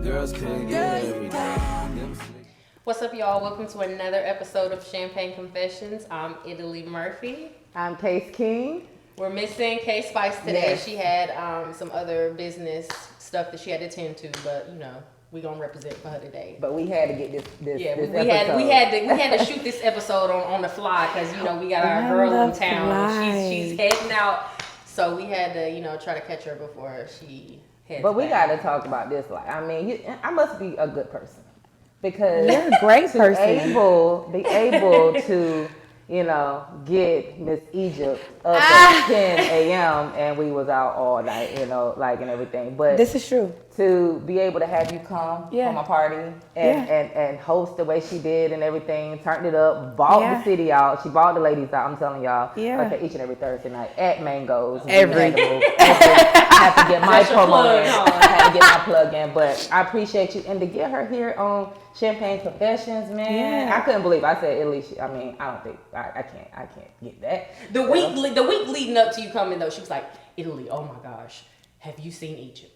Girls could get everything. What's up, y'all? Welcome to another episode of Champagne Confessions. I'm Italy Murphy. I'm Case King. We're missing K Spice today. Yes. She had some other business stuff that she had to attend to, but you know, we gonna represent for her today. But we had to get this we episode. had to shoot this episode on the fly because you know we got our girl in town. She's heading out, so we had to try to catch her before she heads. But we back. got to talk about this. Like, I mean, I must be a good person because you're a great person. Be able to, get Miss Egypt up at 10 a.m. and we was out all night, and everything. But this is true. To be able to have you come from a party and host the way she did and everything, turned it up, bought the city out. She bought the ladies out. I'm telling y'all, like each and every Thursday night at Mango's. I have to get my promo in. I had to get my plug in, but I appreciate you and to get her here on Champagne Confessions, man. I couldn't believe I said Italy. I mean, I don't think I can't get that. The week leading up to you coming though, she was like, Italy, oh my gosh, have you seen Egypt?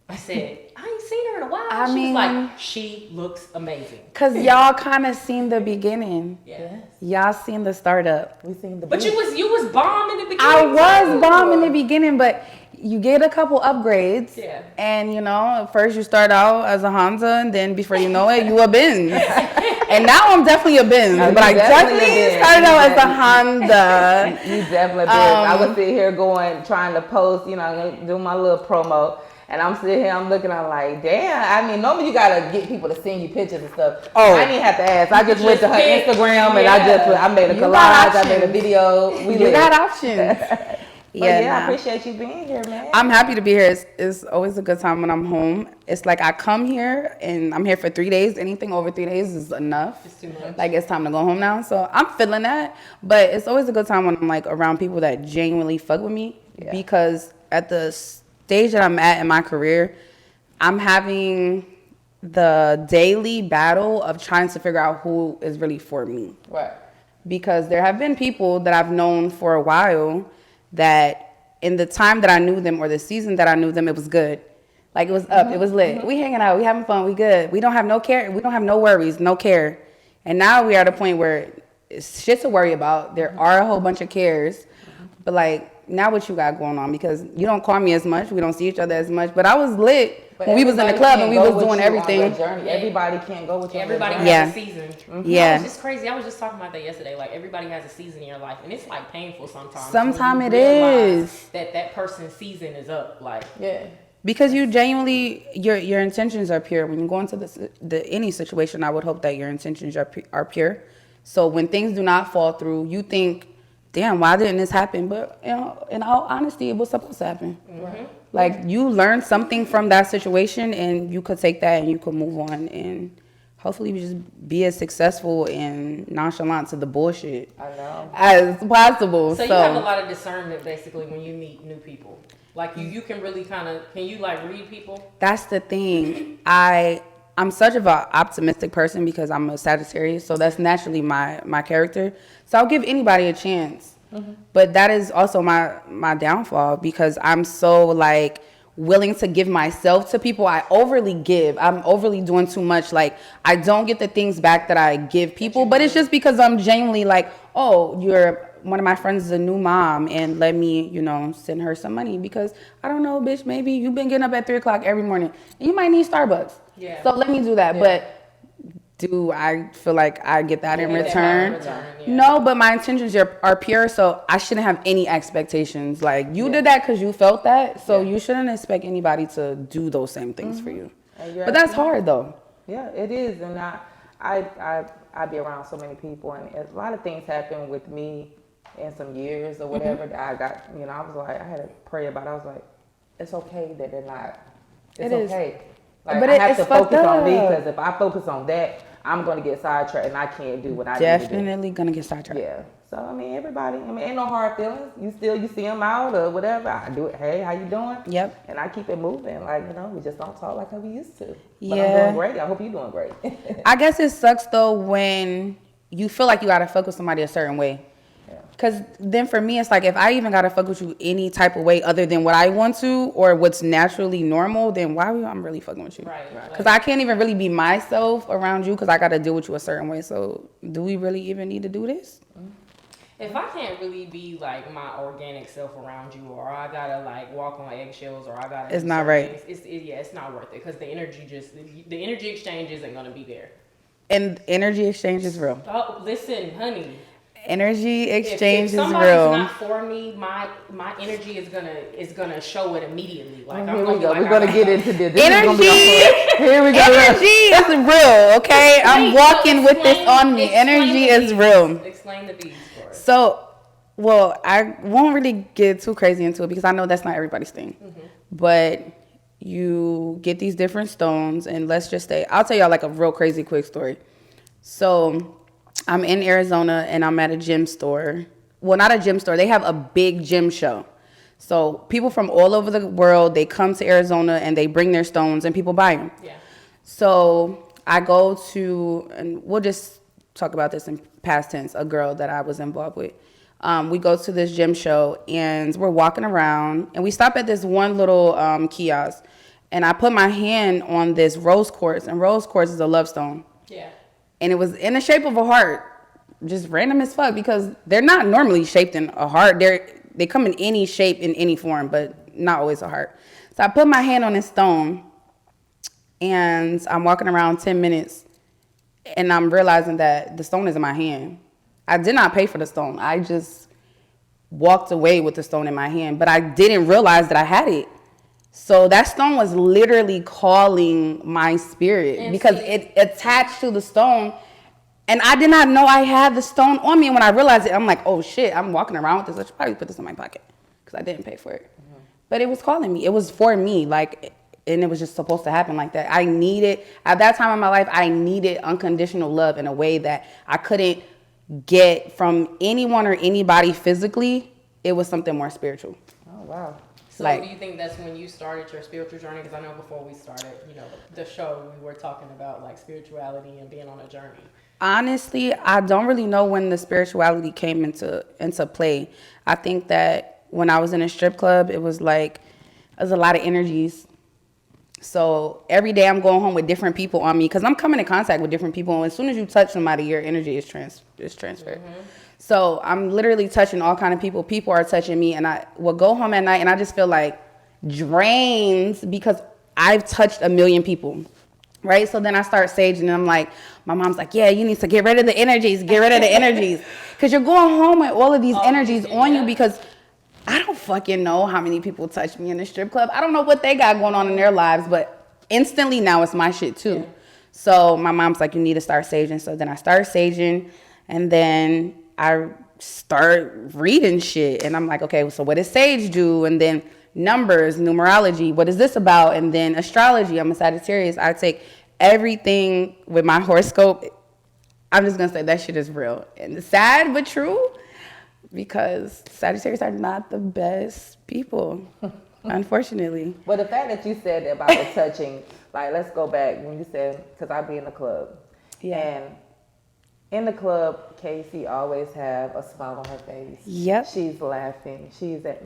I said, I ain't seen her in a while. She was like, she looks amazing. Cause y'all kind of seen the beginning. Yes. Y'all seen the startup. We seen the. But you was bomb in the beginning. I was bomb in the beginning, but you get a couple upgrades. Yeah. And first you start out as a Honda, and then before you know it, you a Benz. And now I'm definitely a Benz, but I definitely started out as a Honda. You definitely Benz. I was sitting here trying to post, do my little promo. And I'm sitting here, I'm looking, I'm like, damn. I mean, normally you gotta get people to send you pictures and stuff. Oh, I didn't have to ask. I just went to her Instagram and I made a collage, I made a video. You got options. I appreciate you being here, man. I'm happy to be here. It's always a good time when I'm home. It's like I come here and I'm here for 3 days. Anything over 3 days is enough. It's too much. Like it's time to go home now. So I'm feeling that. But it's always a good time when I'm like around people that genuinely fuck with me because at the stage that I'm at in my career, I'm having the daily battle of trying to figure out who is really for me. Right. Because there have been people that I've known for a while that in the time that I knew them or the season that I knew them, it was good. Like it was up, it was lit. We hanging out, we having fun, we good. We don't have no care, we don't have no worries, no care. And now we are at a point where it's shit to worry about. There are a whole bunch of cares, but like, now what you got going on? Because you don't call me as much. We don't see each other as much. But I was lit when we was in the club and we was doing everything. Everybody can't go with you. Everybody has a season. Yeah. It's just crazy. I was just talking about that yesterday. Like everybody has a season in your life, and it's like painful sometimes. Sometimes it is. That person's season is up. Like because you genuinely your intentions are pure. When you go into any situation, I would hope that your intentions are pure. So when things do not fall through, you think, damn, why didn't this happen? But in all honesty, it was supposed to happen. Mm-hmm. Like you learned something from that situation, and you could take that and you could move on, and hopefully you just be as successful and nonchalant to the bullshit as possible. So you have a lot of discernment basically when you meet new people. Like you can really can you like read people? That's the thing. I'm such of an optimistic person because I'm a Sagittarius, so that's naturally my character. So I'll give anybody a chance. Mm-hmm. But that is also my downfall because I'm so like willing to give myself to people. I overly give. I'm overly doing too much. Like I don't get the things back that I give people, but it's just because I'm genuinely like, oh, one of my friends is a new mom and let me, send her some money because I don't know, bitch, maybe you've been getting up at 3:00 every morning and you might need Starbucks. Yeah. So let me do that. Yeah. But do I feel like I get that in return? No, but my intentions are pure, so I shouldn't have any expectations. Like you did that because you felt that, so you shouldn't expect anybody to do those same things for you. But that's hard though. Yeah, it is, and I be around so many people, and a lot of things happen with me in some years or whatever that I got. I was like, I had to pray about it. I was like, it's okay that they're not. It's okay. Like, but I have to focus on me because if I focus on that, I'm going to get sidetracked and I can't do what I need to do. Definitely going to get sidetracked. Yeah. So, everybody, ain't no hard feelings. You see them out or whatever. I do it. Hey, how you doing? Yep. And I keep it moving. Like, we just don't talk like how we used to. But yeah. I'm doing great. I hope you're doing great. I guess it sucks though when you feel like you got to fuck with somebody a certain way. Yeah. Because then for me, it's like if I even got to fuck with you any type of way other than what I want to or what's naturally normal, then why I'm really fucking with you? Right. Because I can't even really be myself around you because I got to deal with you a certain way. So do we really even need to do this? If I can't really be like my organic self around you, or I gotta like walk on eggshells, or I gotta, it's not right. It's not worth it because the energy exchange isn't gonna be there. And energy exchange is real. Oh, listen, honey. Energy exchange if is real. If somebody's not for me, my energy is gonna show it immediately. Like here we go. We're gonna get into this. Energy. Here we go. Energy is real. Okay, I'm walking with this on me. Energy is real. Explain the beads for us. So, well, I won't really get too crazy into it because I know that's not everybody's thing. Mm-hmm. But you get these different stones, and let's just say, I'll tell y'all like a real crazy quick story. So I'm in Arizona and I'm at a gym store. Well, not a gym store. They have a big gym show. So people from all over the world, they come to Arizona and they bring their stones and people buy them. Yeah. So I go to, and we'll just talk about this in past tense, a girl that I was involved with. We go to this gym show and we're walking around and we stop at this one little kiosk and I put my hand on this rose quartz, and rose quartz is a love stone. Yeah. And it was in the shape of a heart, just random as fuck because they're not normally shaped in a heart. They come in any shape, in any form, but not always a heart. So I put my hand on this stone and I'm walking around 10 minutes and I'm realizing that the stone is in my hand. I did not pay for the stone. I just walked away with the stone in my hand, but I didn't realize that I had it. So that stone was literally calling my spirit because it attached to the stone. And I did not know I had the stone on me. And when I realized it, I'm like, oh shit, I'm walking around with this. I should probably put this in my pocket because I didn't pay for it. Mm-hmm. But it was calling me. It was for me. Like, and it was just supposed to happen like that. I needed, at that time in my life, I needed unconditional love in a way that I couldn't get from anyone or anybody physically. It was something more spiritual. Oh, wow. So do you think that's when you started your spiritual journey? Because I know before we started, the show, we were talking about like spirituality and being on a journey. Honestly, I don't really know when the spirituality came into play. I think that when I was in a strip club, it was like, there's a lot of energies. So every day I'm going home with different people on me because I'm coming in contact with different people. And as soon as you touch somebody, your energy is transferred. Mm-hmm. So I'm literally touching all kind of people. People are touching me, and I will go home at night, and I just feel like drained because I've touched a million people, right? So then I start saging, and I'm like, my mom's like, yeah, you need to get rid of the energies, because you're going home with all of these energies on you because I don't fucking know how many people touch me in the strip club. I don't know what they got going on in their lives, but instantly now it's my shit too. Yeah. So my mom's like, you need to start saging. So then I start saging, and then I start reading shit, and I'm like, okay, so what does sage do? And then numbers, numerology, what is this about? And then astrology, I'm a Sagittarius. I take everything with my horoscope. I'm just gonna say that shit is real and sad but true because Sagittarius are not the best people, unfortunately. But the fact that you said about the touching, like, let's go back when you said, because I be in the club. Yeah. And in the club, Casey always have a smile on her face. Yep. She's laughing.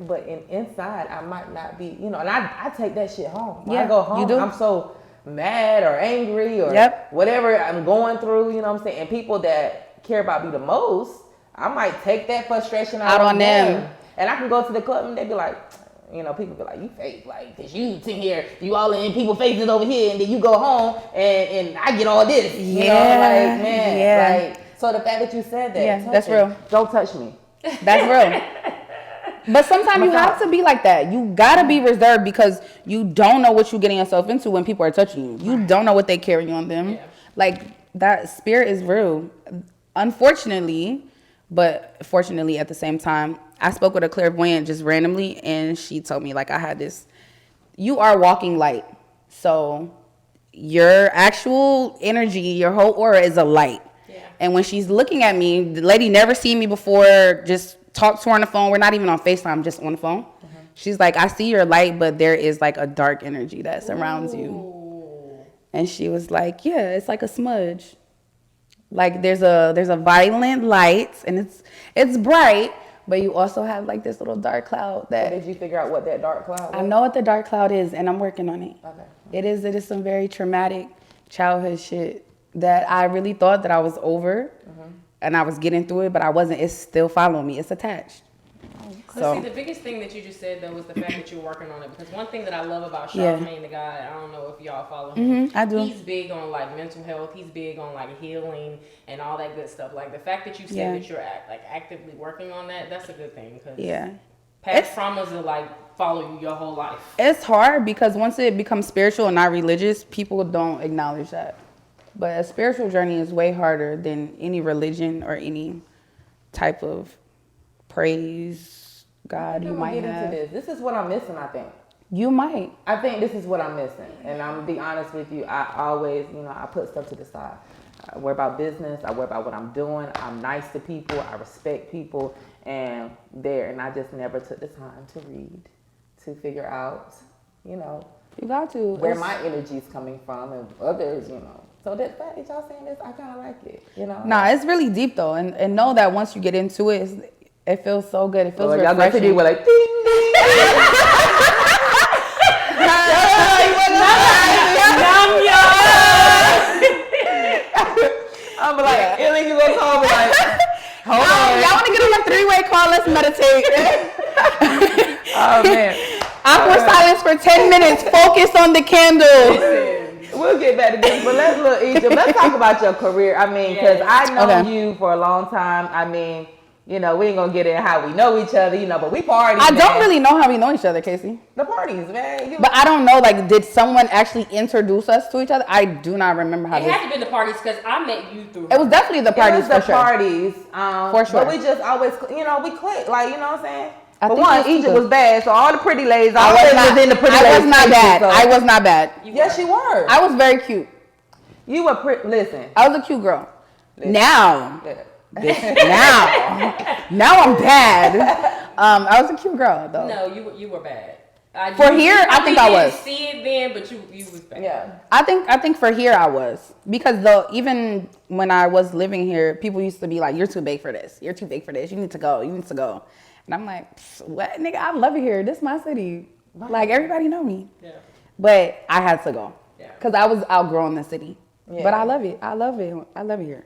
But inside, I might not be, and I take that shit home. When I go home, I'm so mad or angry or whatever I'm going through, you know what I'm saying? And people that care about me the most, I might take that frustration out on them. And I can go to the club and they be like, people be like, you fake, like, cause you sitting here, you all in people's faces over here, and then you go home and I get all this. So the fact that you said that, that's real. Don't touch me. That's real. But sometimes you have to be like that. You gotta be reserved because you don't know what you're getting yourself into when people are touching you. You don't know what they carry on them. Yeah. Like, that spirit is real. Unfortunately, but fortunately at the same time, I spoke with a clairvoyant just randomly, and she told me, like, I had this, you are walking light. So your actual energy, your whole aura is a light. Yeah. And when she's looking at me, the lady never seen me before, just talked to her on the phone. We're not even on FaceTime, just on the phone. Mm-hmm. She's like, I see your light, but there is like a dark energy that surrounds you. And she was like, yeah, it's like a smudge. Like there's a violent light, and it's bright, but you also have like this little dark cloud that. So did you figure out what that dark cloud was? I know what the dark cloud is, and I'm working on it. Okay. It is some very traumatic childhood shit that I really thought that I was over, and I was getting through it, but I wasn't. It's still following me. It's attached. So see, the biggest thing that you just said though was the fact that you're working on it. Because one thing that I love about Charlamagne the guy, I don't know if y'all follow him. I do. He's big on like mental health. He's big on like healing and all that good stuff. Like the fact that you said that you're actively working on that, that's a good thing. Cause past traumas will like follow you your whole life. It's hard because once it becomes spiritual and not religious, people don't acknowledge that. But a spiritual journey is way harder than any religion or any type of praise. God, you might have. Into this is what I'm missing, I think. You might. I think this is what I'm missing. And I'm going to be honest with you. I always, I put stuff to the side. I worry about business. I worry about what I'm doing. I'm nice to people. I respect people. And I just never took the time to read, to figure out, You got to. where my energy is coming from and others, So that fact that y'all saying this, I kind of like it, Nah, it's really deep though. And know that once you get into it, it feels so good. It feels refreshing. Y'all go to we're like, ding, ding. I'm like, you gonna call me like, hold on. Y'all want to get on a 3-way call? Let's meditate. Oh man. Awkward silence for 10 minutes. Focus on the candle. We'll get back to this, but let's look, Egypt. Let's talk about your career. I mean, because I know you for a long time. I mean, we ain't gonna get in how we know each other, but we party. I don't really know how we know each other, Casey. The parties, man. But I don't know, like, did someone actually introduce us to each other? I do not remember how. It had to be the parties because I met you through. It was definitely the parties. It was the parties, for sure. But we just always, we clicked, like, you know what I'm saying. But one, Egypt was bad, so all the pretty ladies, I was in the pretty ladies. I was not bad. I was not bad. Yes, you were. I was very cute. You were pretty. Listen, I was a cute girl. Now. Now I'm bad. I was a cute girl though. No, you were bad. I think I was. Didn't see it then, but you was bad. Yeah. I think for here I was, because even when I was living here, people used to be like, "You're too big for this. You're too big for this. You need to go. You need to go." And I'm like, "What, nigga? I love it here. This is my city. Like everybody know me." Yeah. But I had to go. Yeah. Because I was outgrowing the city. Yeah. But I love it. I love it. I love it here.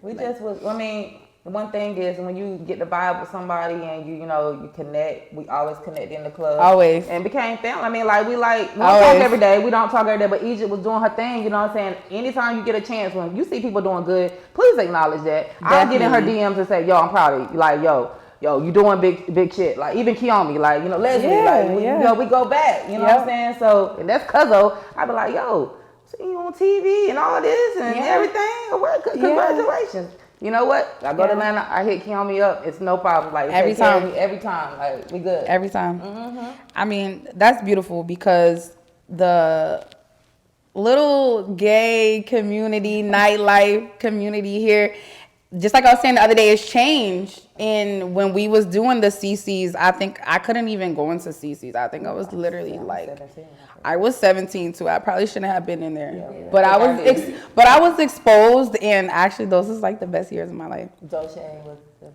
The one thing is when you get the vibe with somebody and you connect, we always connect in the club. Always. And became family. I mean, we don't talk every day. We don't talk every day, but Egypt was doing her thing, you know what I'm saying? Anytime you get a chance, when you see people doing good, please acknowledge that. I'll get in her DMs and say, yo, I'm proud of you. Like, yo, you doing big shit. Like, even Kiyomi, like, Leslie, we go back, you know what I'm saying? So, and that's Cuzzo. I be like, yo, see you on TV and all this and everything. Congratulations. You know what? I go to Atlanta, I hit Kiyomi up. It's no problem. Like every time. Like we good. Every time. Mm-hmm. I mean, that's beautiful because the little gay community, nightlife community here, just like I was saying the other day, it's changed. And when we was doing the CCs, I think I couldn't even go into CCs. I think I was literally like 17. I was 17 too. I probably shouldn't have been in there, but I was exposed, and actually, those is like the best years of my life.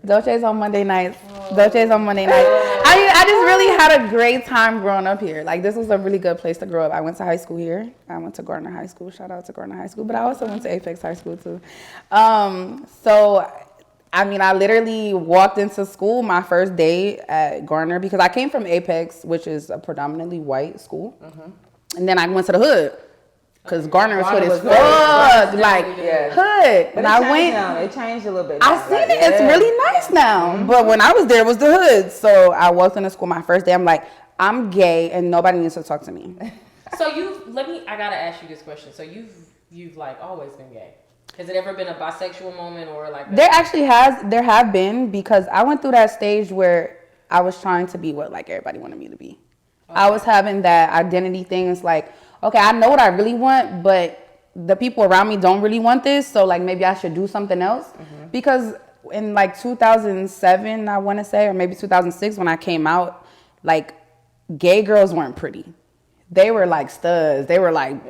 Dolce's on Monday nights. Dolce's on Monday nights. I just really had a great time growing up here. Like, this was a really good place to grow up. I went to high school here. I went to Gardner High School. Shout out to Gardner High School. But I also went to Apex High School too. So, I mean, I literally walked into school my first day at Gardner because I came from Apex, which is a predominantly white school. Mm-hmm. And then I went to the hood because Gardner was hood as fuck, hood. But it changed a little bit. I seen it. It's really nice now. Mm-hmm. But when I was there, it was the hood. So I walked into school my first day. I'm like, I'm gay and nobody needs to talk to me. So I gotta ask you this question. So you've like always been gay. Has it ever been a bisexual moment or like? There have been, because I went through that stage where I was trying to be what like everybody wanted me to be. Okay. I was having that identity thing. It's like, okay, I know what I really want, but the people around me don't really want this. So like maybe I should do something else. Mm-hmm. Because in like 2007, I want to say, or maybe 2006 when I came out, like gay girls weren't pretty. they were like studs. They were like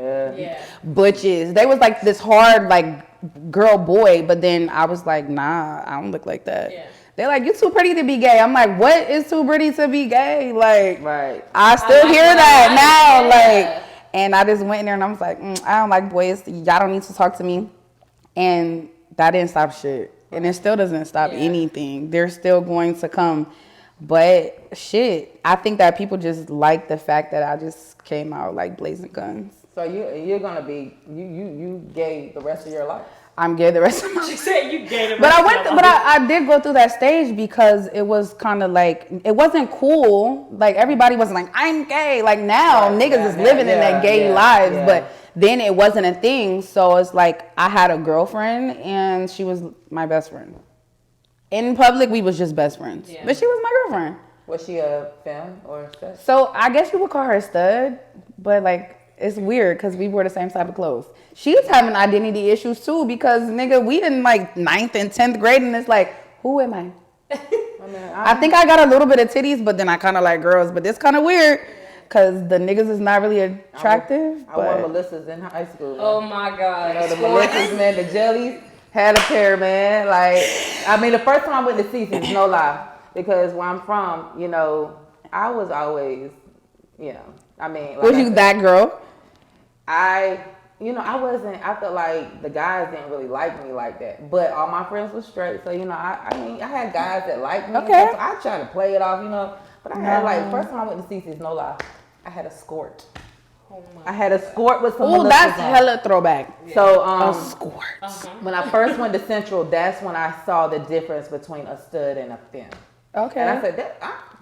butches. They was like this hard like girl boy, but then I was like, nah, I don't look like that. Yeah. They're like, you too pretty to be gay. I'm like, what is too pretty to be gay? Like, I still hear that now. Like, and I just went in there and I was like, I don't like boys. Y'all don't need to talk to me. And that didn't stop shit. And it still doesn't stop anything. They're still going to come. But shit, I think that people just like the fact that I just came out like blazing guns. So you're gonna be you gay the rest of your life? I'm gay the rest of my life. She said you gay the rest but of your life. But I did go through that stage because it was kind of like, it wasn't cool. Like everybody was like, I'm gay. Like now niggas is living in their gay lives, but then it wasn't a thing. So it's like I had a girlfriend and she was my best friend. In public, we was just best friends, but she was my girlfriend. Was she a femme or a stud? So I guess you would call her a stud, but like, it's weird because we wore the same type of clothes. She was having identity issues too because nigga, we in like 9th and 10th grade and it's like, who am I? I think I got a little bit of titties, but then I kind of like girls, but it's kind of weird because the niggas is not really attractive. I wore Melissa's in high school. Man. Oh my God. You know, the Melissa's, man, the jellies had a pair, man. Like, I mean, the first time I went to CC's, no lie, because where I'm from, you know, I was always, you know, I mean. Like was you that girl? I felt like the guys didn't really like me like that. But all my friends were straight. So, you know, I mean, I had guys that liked me. Okay. So I tried to play it off, you know. But I had like, first time I went to CC's, no lie, I had a skirt. I had a skirt with some. Oh, that's hella throwback. Yeah. So, a skirt. When I first went to Central, that's when I saw the difference between a stud and a femme. Okay. And I said,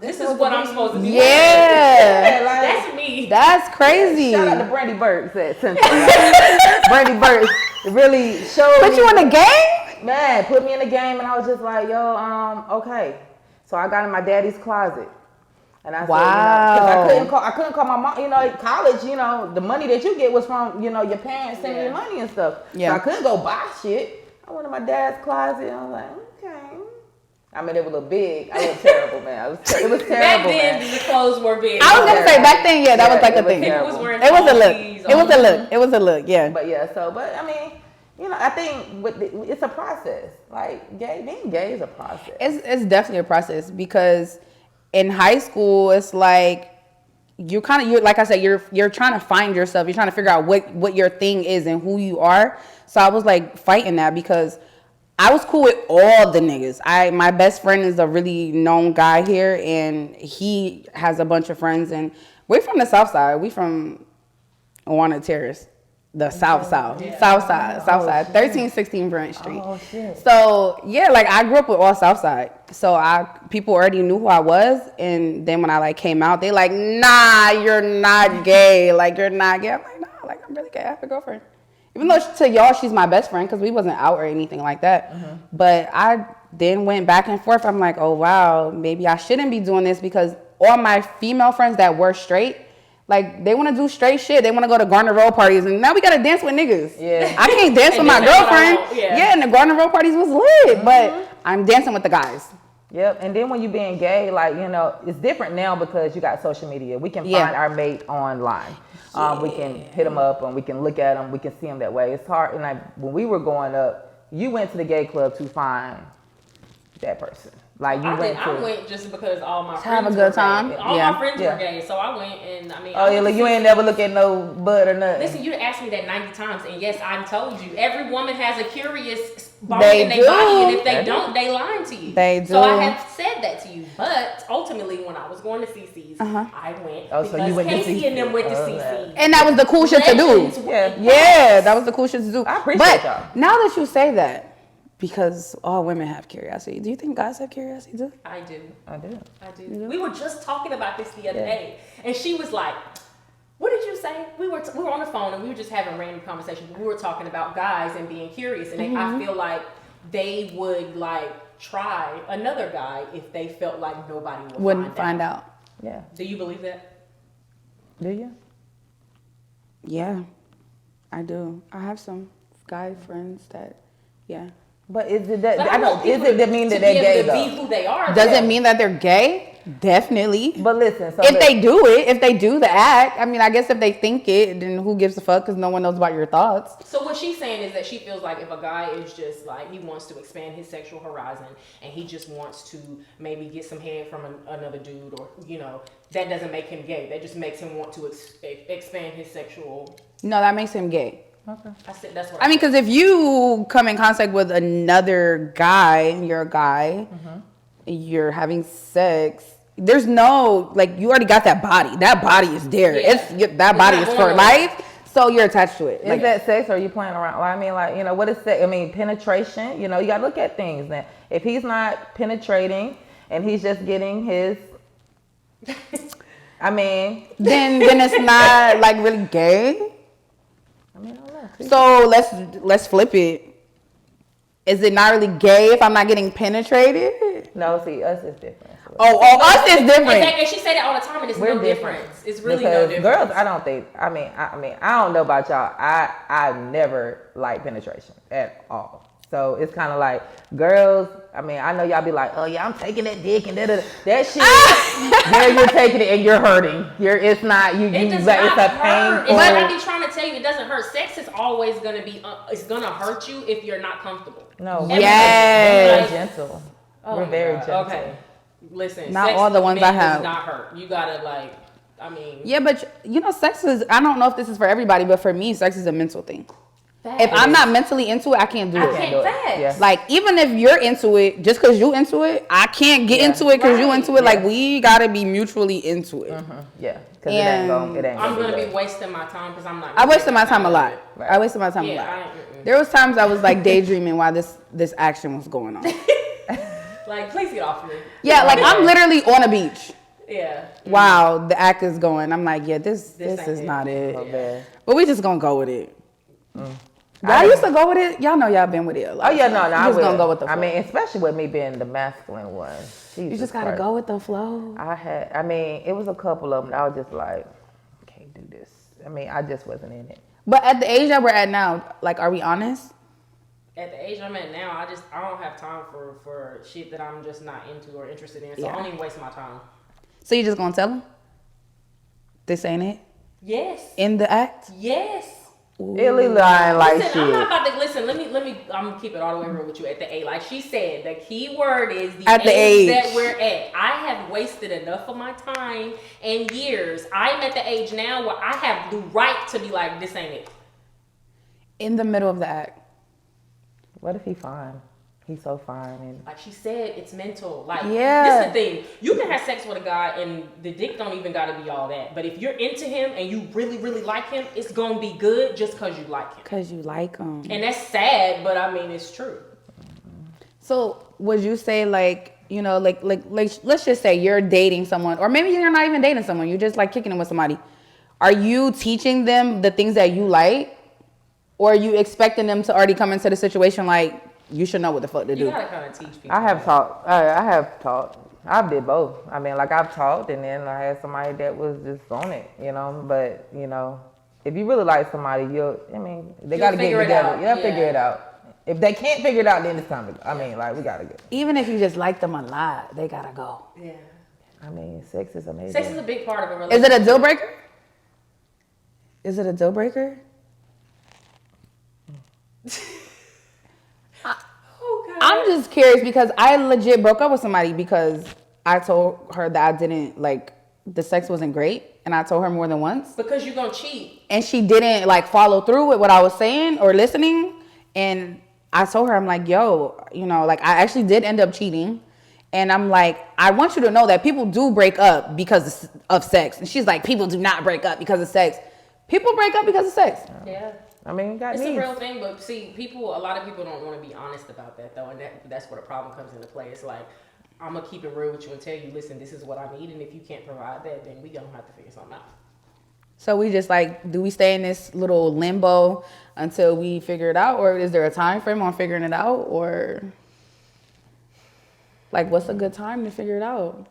this is what I'm supposed to be. Yeah. Like, that's me. That's crazy. Shout out to Brandy Burks at Central. Brandy Burks really showed Put you in the game? Man, put me in the game, and I was just like, yo, okay. So I got in my daddy's closet. And I said, you know, because I couldn't call my mom, you know, college, you know, the money that you get was from, you know, your parents sending you money and stuff. Yeah. So I couldn't go buy shit. I went in my dad's closet and I was like, okay. I mean, it was a little big. I was terrible, man. It was terrible, back then, the clothes were big. I was going to say, back then, that was like a thing. People was wearing it was a look. It was a look, yeah. But I mean, you know, I think it's a process. Like, being gay is a process. It's definitely a process because in high school, it's like you're like I said, you're trying to find yourself. You're trying to figure out what your thing is and who you are. So I was like fighting that because I was cool with all the niggas. My best friend is a really known guy here, and he has a bunch of friends. And we're from the South Side. We from Awana Terrace. The South Side, 1316 Brent Street. Oh, shit. So yeah, like I grew up with all South Side. So people already knew who I was, and then when I like came out, they like, nah, you're not gay. Like you're not gay. I'm like, nah, like I'm really gay. I have a girlfriend. Even though to y'all she's my best friend because we wasn't out or anything like that. Mm-hmm. But I then went back and forth. I'm like, oh wow, maybe I shouldn't be doing this because all my female friends that were straight. Like, they want to do straight shit. They want to go to Garner Road parties. And now we got to dance with niggas. Yeah. I can't dance with my girlfriend. Yeah, and the Garner Road parties was lit. Mm-hmm. But I'm dancing with the guys. Yep. And then when you being gay, like, you know, it's different now because you got social media. We can find our mate online. We can hit them up and we can look at them. We can see them that way. It's hard. And like, when we were growing up, you went to the gay club to find that person. Like I went just because all my friends have a good time. All my friends were gay, so I went and I mean. Oh yeah, like you ain't never look at no butt or nothing. Listen, you asked me that 90 times, and yes, I told you. Every woman has a curious bone in their body, and if they don't, they lying to you. They do. So I have said that to you, but ultimately, when I was going to CC's, I went because Casey and them went to CC's, and that was the cool shit to do. Yeah, that was the cool shit to do. I appreciate y'all. Now that you say that. Because all women have curiosity. Do you think guys have curiosity too? I do. Mm-hmm. We were just talking about this the other day, and she was like, "What did you say?" We were on the phone and we were just having random conversations. We were talking about guys and being curious, and I feel like they would like try another guy if they felt like nobody wouldn't find out. Yeah. Do you believe that? Do you? Yeah, I do. I have some guy friends that, yeah. But is it that? Is it that mean that they're gay though? Be who they are. Does it mean that they're gay? Definitely. But listen, so if they do the act, I mean, I guess if they think it, then who gives a fuck? Because no one knows about your thoughts. So what she's saying is that she feels like if a guy is just like, he wants to expand his sexual horizon and he just wants to maybe get some head from another dude, or that doesn't make him gay. That just makes him want to expand his sexual. No, that makes him gay. Okay. I said that's what I mean, because if you come in contact with another guy, you're a guy, you're having sex. There's no, like, you already got that body. That body is there. Yeah. That body is for life. So you're attached to it. Is that sex, or are you playing around? Well, I mean, like, what is sex? I mean, penetration. You got to look at things. Then, if he's not penetrating and he's just getting his, I mean, then it's not like really gay. I mean, I don't know. So let's flip it. Is it not really gay if I'm not getting penetrated? No, see, us is different. Oh, us is different. And she say that all the time, and it's no difference. It's really no difference. Girls, I don't think. I mean, I don't know about y'all. I never like penetration at all. So it's kind of like girls. I mean, I know y'all be like, oh yeah, I'm taking that dick and that shit. There you're taking it and you're hurting. It's not you. It does like, not it's a hurt. painful. But I be trying to tell you, it doesn't hurt. Sex is always gonna be. It's gonna hurt you if you're not comfortable. No. Yes. We're gentle. Oh we're very gentle. Okay. Listen. Not sex all the ones I have. Does not hurt. You gotta like. I mean. Yeah, but sex is. I don't know if this is for everybody, but for me, sex is a mental thing. Facts. If I'm not mentally into it, I can't do it. I can't. Facts. Yeah. Like, even if you're into it, just because you into it, I can't get into it because you into it. Like, we gotta be mutually into it. Yeah, because it ain't gonna. I'm gonna be wasting my time because I'm not. I wasted my time a lot. Right. I wasted my time a lot. There was times I was like daydreaming while this action was going on. Like, please get off me. Yeah, like I'm literally on a beach. Yeah. Wow, the act is going. I'm like, yeah, this is not it. But we just gonna go with it. Y'all used to go with it. Y'all know y'all been with it a lot. Oh yeah, no, I just gonna go with the flow. I mean, especially with me being the masculine one. You just gotta go with the flow. I mean, it was a couple of them that I was just like, can't do this. I mean, I just wasn't in it. But at the age that we're at now, like, are we honest? At the age I'm at now, I don't have time for shit that I'm just not into or interested in. So I don't even waste my time. So you just gonna tell them this ain't it? Yes. In the act? Yes. Illy lying like listen, shit. I'm not about to listen. Let me. I'm gonna keep it all the way real with you. At the age, like she said, the key word is the age that we're at. I have wasted enough of my time and years. I'm at the age now where I have the right to be like, this ain't it. In the middle of the act. What if he fine? He's so fine. And like she said, it's mental. Like, yeah. This is the thing. You can have sex with a guy and the dick don't even gotta be all that. But if you're into him and you really, really like him, it's gonna be good just cause you like him. Cause you like him. And that's sad, but I mean, it's true. So would you say like let's just say you're dating someone, or maybe you're not even dating someone, you're just like kicking it with somebody. Are you teaching them the things that you like? Or are you expecting them to already come into the situation like, you should know what the fuck to do? You gotta kind of teach people. I have taught. I did both. I mean, like I've taught, and then I had somebody that was just on it, But if you really like somebody, they gotta get together. You'll figure it out. If they can't figure it out, then it's time to go. I mean, like we gotta go. Even if you just like them a lot, they gotta go. Yeah. I mean, sex is amazing. Sex is a big part of a relationship. Is it a deal breaker? Is it a deal breaker? I'm just curious because I legit broke up with somebody because I told her that I didn't the sex wasn't great, and I told her more than once. Because you're gonna cheat. And she didn't follow through with what I was saying or listening. And I told her, I'm like, yo, I actually did end up cheating. And I'm like, I want you to know that people do break up because of sex. And she's like, people do not break up because of sex. People break up because of sex. Yeah. I mean, it's a real thing, but see, a lot of people don't want to be honest about that though, and that's where the problem comes into play. It's like, I'm gonna keep it real with you and tell you, listen, this is what I need, and if you can't provide that, then we gonna have to figure something out. So we just do we stay in this little limbo until we figure it out, or is there a time frame on figuring it out, or what's a good time to figure it out?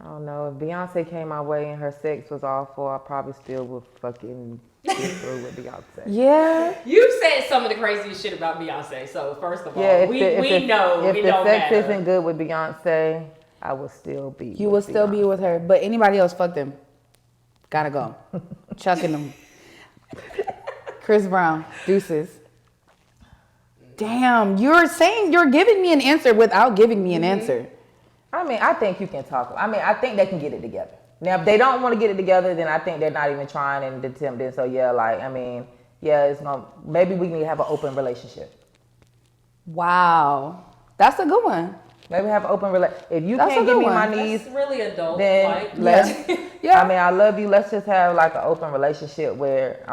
I don't know. If Beyonce came my way and her sex was awful, I probably still would fucking get through with Beyonce. Yeah. You said some of the craziest shit about Beyonce. So first of all, we know if it the don't sex matter. isn't good with Beyonce, I will still be. You will still be with her, but anybody else, fuck them. Gotta go. Chucking them. Chris Brown, deuces. Damn, you're giving me an answer without giving me an answer. I mean, I think you can talk. I mean, I think they can get it together. Now, if they don't want to get it together, then I think they're not even trying and attempting. So yeah, like, I mean, yeah, it's gonna, maybe we need to have an open relationship. Wow. That's a good one. Maybe have an open relationship. If you can't give me my needs, that's really adult. then like, let's, yeah. I mean, I love you. Let's just have like an open relationship where,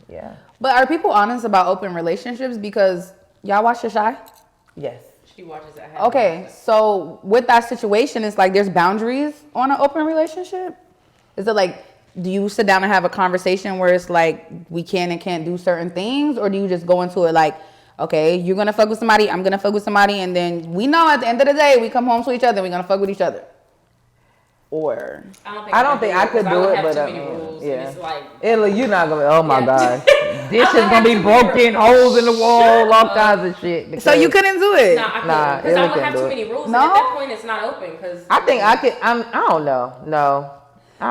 yeah. But are people honest about open relationships? Because y'all watch The Chi? Yes. She watches that. Okay, so with that situation, it's like there's boundaries on an open relationship? Is it like, do you sit down and have a conversation where it's like, we can and can't do certain things? Or do you just go into it like, okay, you're going to fuck with somebody, I'm going to fuck with somebody, and then we know at the end of the day, we come home to each other, we're going to fuck with each other? Or I don't think I could do it, but yeah, you're not gonna. Oh my god, this is gonna be broken, holes in the wall, all kinds of shit. So you couldn't do it? Nah, because I would have too many rules. No? And at that point, it's not open. Because I think I could. I don't know. No.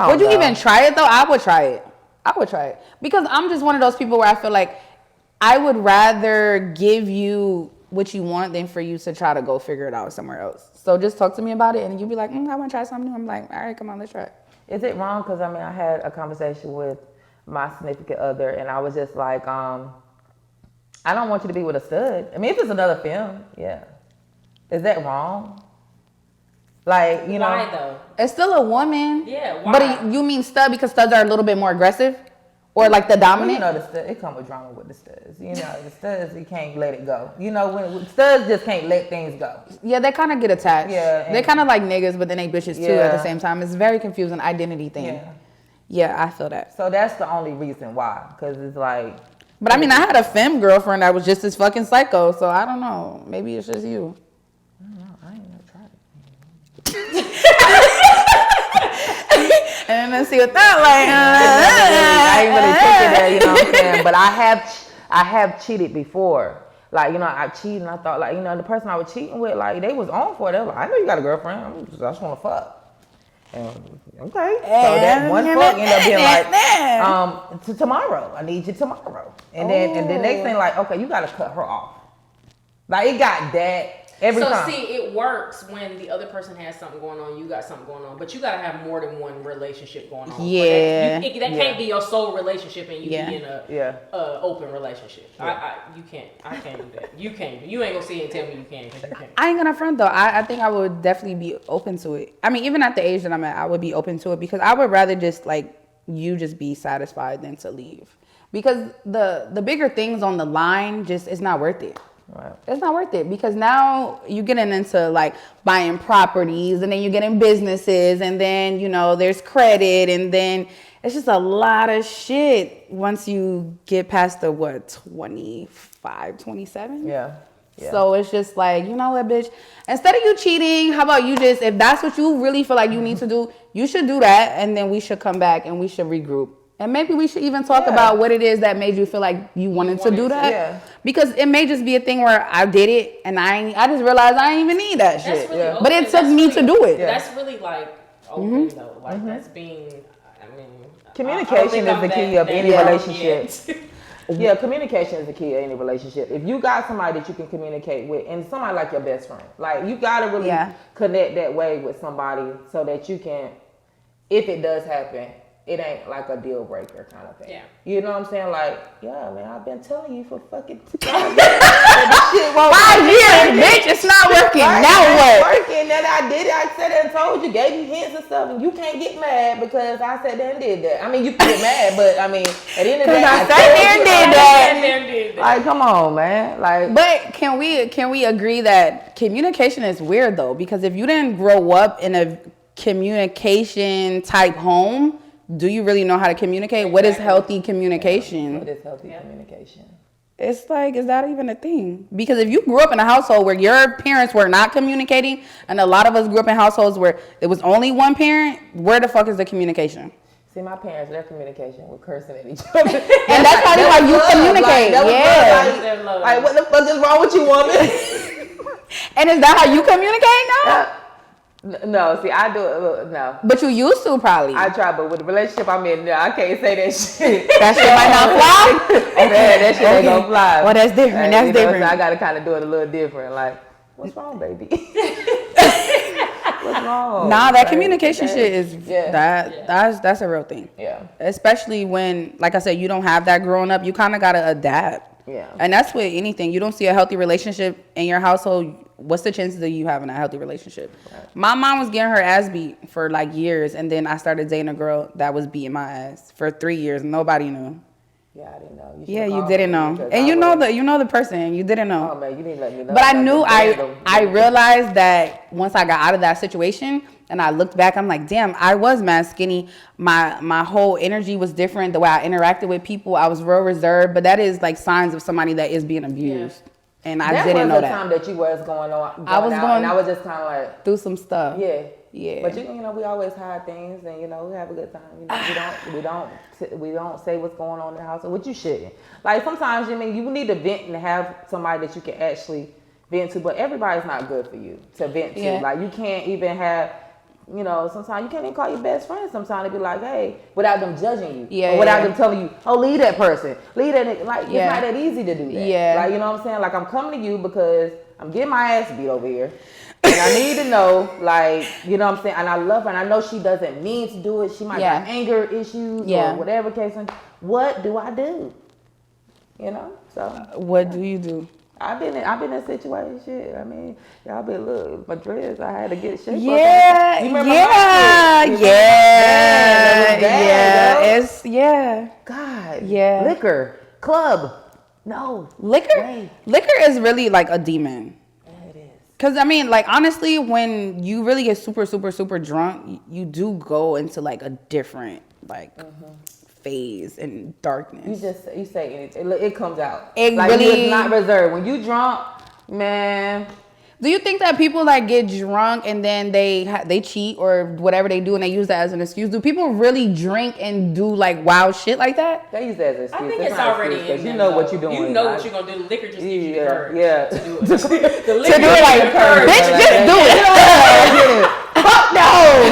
Would you even try it though? I would try it because I'm just one of those people where I feel like I would rather give you what you want than for you to try to go figure it out somewhere else. So just talk to me about it, and you be like, I want to try something new. I'm like, all right, come on, let's try it. Is it wrong? Because I mean, I had a conversation with my significant other, and I was just like, I don't want you to be with a stud. I mean, if it's another film, yeah. Is that wrong? Like, you know. Why though? It's still a woman. Yeah, why? But you mean stud because studs are a little bit more aggressive? Or like the dominant? Well, you know, the stud, it comes with drama with the studs. You know, the studs, you can't let it go. You know, when studs just can't let things go. Yeah, they kind of get attached. Yeah. They kind of like niggas, but then they bitches too at the same time. It's very confusing identity thing. Yeah. Yeah, I feel that. So that's the only reason why. Because it's like. But I mean, I had a femme girlfriend that was just as fucking psycho. So I don't know. Maybe it's just you. I don't know. I ain't never tried it. And then see what that like. I ain't really took it there, you know what I'm saying? But I have cheated before. Like, you know, I cheated and I thought, like, you know, the person I was cheating with, like, they was on for it. They were like, I know you got a girlfriend. I just want to fuck. And, okay. So that one fuck ended up being like, to tomorrow. I need you tomorrow. And then the next thing, like, okay, you got to cut her off. Like, it got that. Every time. See, it works when the other person has something going on, you got something going on, but you gotta have more than one relationship going on. Yeah, that can't be your sole relationship, and you be in a open relationship. Yeah. I can't do that. You can't. You ain't gonna see it and tell me you can, because you can't. I ain't gonna front though. I think I would definitely be open to it. I mean, even at the age that I'm at, I would be open to it because I would rather just like you just be satisfied than to leave. Because the bigger things on the line just it's not worth it. Right. It's not worth it because now you're getting into like buying properties and then you're getting businesses and then, you know, there's credit and then it's just a lot of shit once you get past the 25, 27? Yeah. So it's just like, you know what, bitch, instead of you cheating, how about you just, if that's what you really feel like you need to do, you should do that and then we should come back and we should regroup. And maybe we should even talk about what it is that made you feel like you wanted to do that. Yeah. Because it may just be a thing where I did it and I just realized I didn't even need that shit. Really open. But it took me to do it. That's really like open though. Like that's being, I mean. Communication is the key of any relationship. Yeah, communication is the key of any relationship. If you got somebody that you can communicate with and somebody like your best friend, like you gotta really connect that way with somebody so that you can, if it does happen, it ain't like a deal breaker kind of thing. Yeah. You know what I'm saying? Like, yeah, man, I've been telling you for fucking 5 years, bitch. It's not working. Now what? It's working. Then I did it. I said it and told you, gave you hints and stuff, and you can't get mad because I said that and did that. I mean, you can get mad, but I mean, at the end of the day, I sat there and did that. Like, come on, man. Like, but can we agree that communication is weird though? Because if you didn't grow up in a communication type home, do you really know how to communicate? Exactly. What is healthy communication? What is healthy communication? It's like, is that even a thing? Because if you grew up in a household where your parents were not communicating, and a lot of us grew up in households where it was only one parent, where the fuck is the communication? See, my parents, their communication was cursing at each other. And that's probably how you communicate. Like, what the fuck is wrong with you, woman? And is that how you communicate now? No, see, I do it. No. But you used to probably. I try, but with the relationship I'm in, I can't say that shit. That shit might not fly? Man, that shit ain't gonna fly. Well, that's different. That's different. So I gotta kind of do it a little different. Like, what's wrong, baby? What's wrong? Nah, that communication shit is that's a real thing. Yeah. Especially when, like I said, you don't have that growing up. You kind of gotta adapt. Yeah. And that's with anything. You don't see a healthy relationship in your household. What's the chances of you having a healthy relationship? Right. My mom was getting her ass beat for like years, and then I started dating a girl that was beating my ass for 3 years. Nobody knew. Yeah, I didn't know. You didn't know, and you know the person. You didn't know. Oh man, you didn't let me know. But I knew. I realized that once I got out of that situation, and I looked back, I'm like, damn, I was mad skinny. My whole energy was different. The way I interacted with people, I was real reserved. But that is like signs of somebody that is being abused. Yeah. And I didn't know that. That was the time that you was going I was going, and I was just kind of like through some stuff. Yeah. But you know, we always hide things, and you know, we have a good time. You know, we don't say what's going on in the house, or what you shouldn't. Like sometimes, you need to vent and have somebody that you can actually vent to. But everybody's not good for you to vent to. Like you can't even have. You know, sometimes you can't even call your best friend. Sometimes they be like, "Hey," without them judging you, or without them telling you, "Oh, leave that person, leave that." Like it's not that easy to do that. Yeah, like you know what I'm saying. Like I'm coming to you because I'm getting my ass beat over here, and I need to know, like you know what I'm saying. And I love her, and I know she doesn't mean to do it. She might have anger issues or whatever case. What do I do? You know. So what do you do? I've been in a situation. Shit. I mean, y'all been look my dreads. I had to get shit. Yeah, you remember God, liquor club. No, liquor is really like a demon. Yeah, it is. Cause I mean, like honestly, when you really get super, super, super drunk, you do go into like a different phase and darkness. You say anything, it comes out. It like really it's not reserved. When you drunk, man. Do you think that people like get drunk and then they cheat or whatever they do and they use that as an excuse? Do people really drink and do like wild shit like that? They use that as an excuse. I think it's already in you know what you're doing. You know what you're gonna do. Liquor just gives you the courage to do it. To do it like bitch, just do it. Fuck no!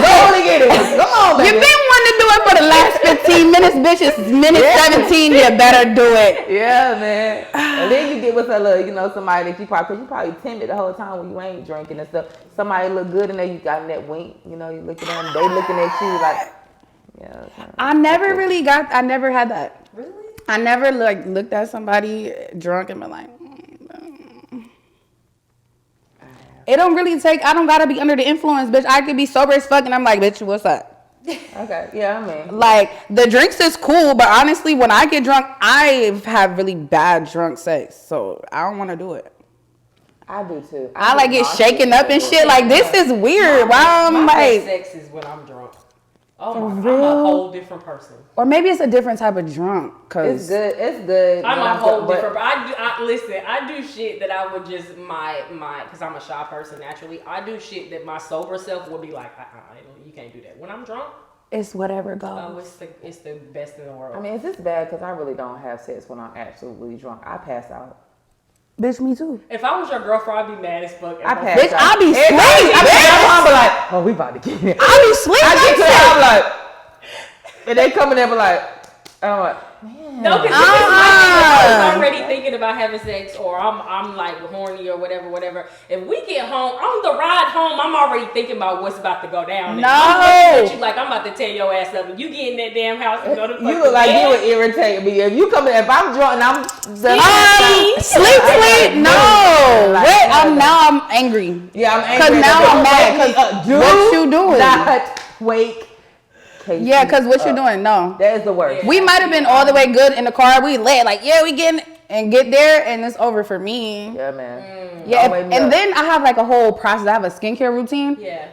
Go on and get it. Come on, baby. You've been wanting to do it for the last 15 minutes, bitch. It's minute 17. You better do it. Yeah, man. And then you get with a little, somebody that you probably timid the whole time when you ain't drinking and stuff. Somebody look good and then you got that wink. You look at them, they looking at you like, yeah. I never had that. Really? I never looked at somebody drunk and been like, it don't really take, I don't gotta be under the influence, bitch. I could be sober as fuck and I'm like, bitch, what's up? Okay, yeah, I mean. Like, the drinks is cool, but honestly, when I get drunk, I have really bad drunk sex. So, I don't want to do it. I do too. I get shaken up and shit. Like, this is weird. Why I'm like. Sex is when I'm drunk. Oh my God, I'm a whole different person. Or maybe it's a different type of drunk. It's good. I'm a whole different. Listen, I do shit that I would just because I'm a shy person naturally. I do shit that my sober self would be like, you can't do that. When I'm drunk, it's whatever goes. Oh, it's the best in the world. I mean, it's just bad because I really don't have sex when I'm absolutely drunk. I pass out. Bitch, me too. If I was your girlfriend, I'd be mad as fuck. Bitch, I'll be asleep. I'll be like, oh, we about to get it. I'll be asleep. I get to it, I'm like, and they coming there, but like, I'm like, man. No, because I'm already thinking about having sex, or I'm like horny or whatever. If we get home, on the ride home, I'm already thinking about what's about to go down. No, I'm looking at you like I'm about to tear your ass up, and you get in that damn house and go to you look like you would irritate me if you come in. If I'm drunk and I'm sleep. No, wait. I'm angry. Yeah, I'm angry. Because now I'm mad. Because what you doing? Not wake. Yeah, because what you doing? No. That is the worst. We might have been all the way good in the car. We lit. Like, yeah, we getting and get there and it's over for me. Yeah, man. Yeah, and then I have like a whole process. I have a skincare routine. Yeah.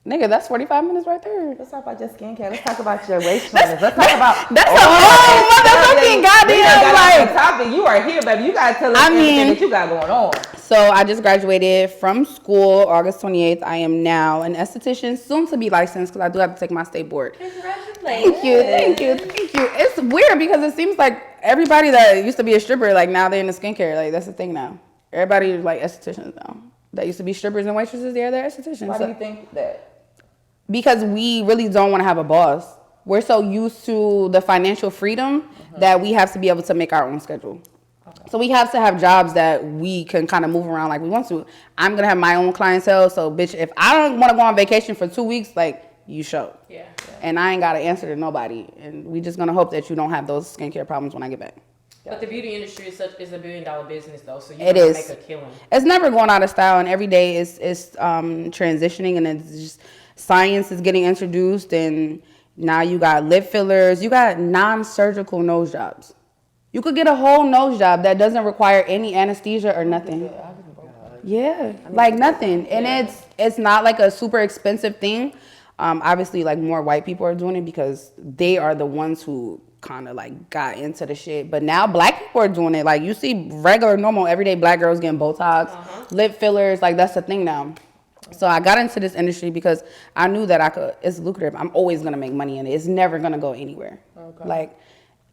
Nigga, that's 45 minutes right there. Let's talk about your skincare. Let's talk about your waist trainers. Let's talk about that's a whole motherfucking goddamn topic. You are here, baby. You gotta tell us everything that you got going on. So I just graduated from school August 28th. I am now an esthetician, soon to be licensed because I do have to take my state board. Congratulations. Thank you. It's weird because it seems like everybody that used to be a stripper, like now they're in the skincare. Like that's the thing now. Everybody like estheticians now. that used to be strippers and waitresses. They're their estheticians. Why do you think that? Because we really don't want to have a boss. We're so used to the financial freedom that we have to be able to make our own schedule. Okay. So we have to have jobs that we can kind of move around like we want to. I'm going to have my own clientele. So, bitch, if I don't want to go on vacation for 2 weeks, like, you show. Yeah. And I ain't got to answer to nobody. And we just going to hope that you don't have those skincare problems when I get back. But the beauty industry is $1 billion business, though, so you can make a killing. It's never going out of style, and every day it's transitioning, and it's just science is getting introduced, and now you got lip fillers, you got non-surgical nose jobs. You could get a whole nose job that doesn't require any anesthesia or nothing. Yeah, like nothing, and it's not like a super expensive thing. Obviously, like more white people are doing it because they are the ones who kind of like got into the shit, but now black people are doing it. Like you see regular, normal, everyday black girls getting Botox, lip fillers, like that's the thing now. So I got into this industry because I knew that it's lucrative. I'm always gonna make money in it. It's never gonna go anywhere. Okay. Like,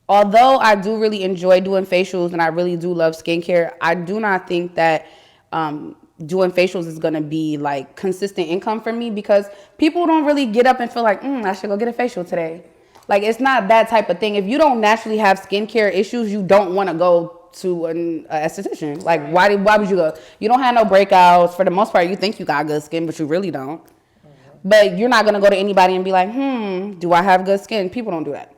although I do really enjoy doing facials and I really do love skincare, I do not think that doing facials is gonna be like consistent income for me because people don't really get up and feel like, I should go get a facial today. Like, it's not that type of thing. If you don't naturally have skincare issues, you don't want to go to an esthetician. Like, why would you go? You don't have no breakouts. For the most part, you think you got good skin, but you really don't. But you're not going to go to anybody and be like, do I have good skin? People don't do that.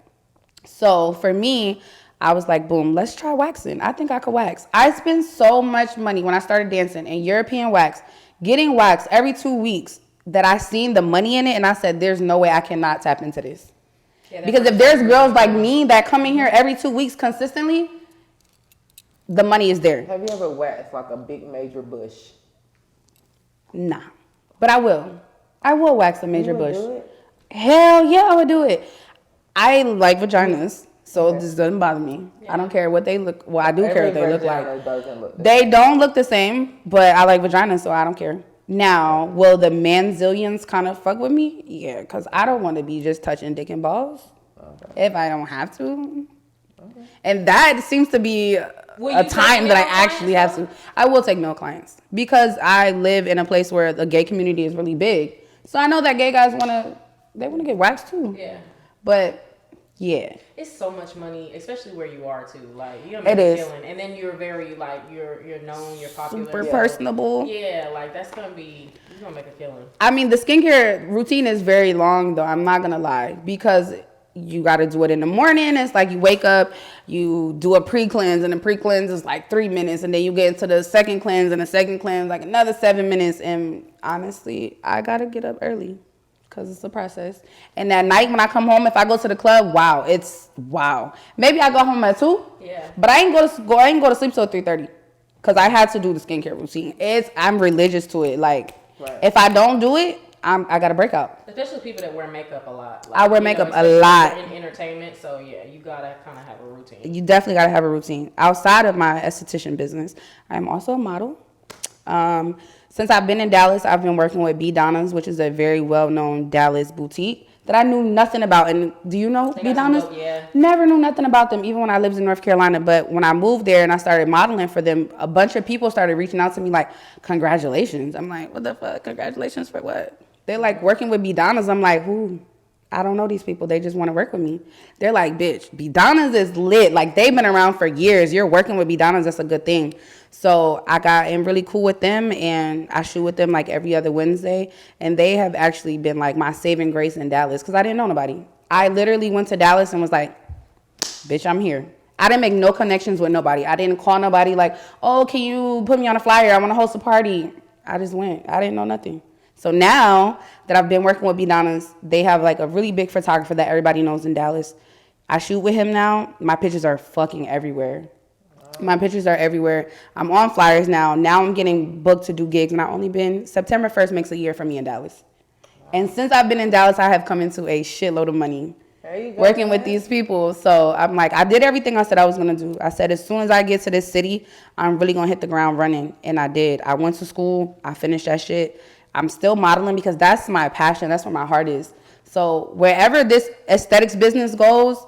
So, for me, I was like, boom, let's try waxing. I think I could wax. I spent so much money when I started dancing in European wax, getting waxed every 2 weeks, that I seen the money in it, and I said, there's no way I cannot tap into this. Yeah, because if there's girls like me that come in here every 2 weeks consistently, the money is there. Have you ever waxed like a big major bush? Nah, but I will. I will wax a major bush. Do it? Hell yeah, I would do it. I like vaginas, so this doesn't bother me. Yeah. I don't care what they look. Well, I do care what they look like. They don't look the same, but I like vaginas, so I don't care. Now, will the manzillions kind of fuck with me? Yeah, because I don't want to be just touching dick and balls if I don't have to. Okay. And that seems to be a time that I actually have to. I will take male clients because I live in a place where the gay community is really big. So I know that gay guys want to get waxed too. Yeah. But yeah, it's so much money, especially where you are too. Like you're gonna make a killing, and then you're very like you're known, you're popular, super personable. Yeah, like you're gonna make a killing. I mean, the skincare routine is very long, though. I'm not gonna lie, because you got to do it in the morning. It's like you wake up, you do a pre-cleanse, and the pre-cleanse is like 3 minutes, and then you get into the second cleanse, and the second cleanse like another 7 minutes. And honestly, I gotta get up early. Because it's a process. And at night when I come home, if I go to the club, wow. Maybe I go home at 2. Yeah. But I ain't go to sleep till 3:30. Because I had to do the skincare routine. I'm religious to it. Like, if I don't do it, I got to break out. Especially people that wear makeup a lot. Like, I wear makeup a lot. In entertainment, so yeah, you got to kind of have a routine. You definitely got to have a routine. Outside of my esthetician business, I'm also a model. Since I've been in Dallas, I've been working with B. Donna's, which is a very well-known Dallas boutique that I knew nothing about. And do you know B. Donna's? Yeah. Never knew nothing about them, even when I lived in North Carolina. But when I moved there and I started modeling for them, a bunch of people started reaching out to me like, congratulations. I'm like, what the fuck? Congratulations for what? They're like, working with B. Donna's. I'm like, who? I don't know these people. They just want to work with me. They're like, bitch, B. Donna's is lit. Like, they've been around for years. You're working with B. Donna's. That's a good thing. So I got in really cool with them, and I shoot with them like every other Wednesday. And they have actually been like my saving grace in Dallas because I didn't know nobody. I literally went to Dallas and was like, bitch, I'm here. I didn't make no connections with nobody. I didn't call nobody like, oh, can you put me on a flyer? I want to host a party. I just went. I didn't know nothing. So now that I've been working with B. Donna's, they have like a really big photographer that everybody knows in Dallas. I shoot with him now. My pictures are fucking everywhere. My pictures are everywhere. I'm on flyers now. Now I'm getting booked to do gigs. And September 1st makes a year for me in Dallas. And since I've been in Dallas, I have come into a shitload of money working with these people. So I'm like, I did everything I said I was going to do. I said, as soon as I get to this city, I'm really going to hit the ground running. And I did. I went to school. I finished that shit. I'm still modeling because that's my passion. That's where my heart is. So wherever this aesthetics business goes,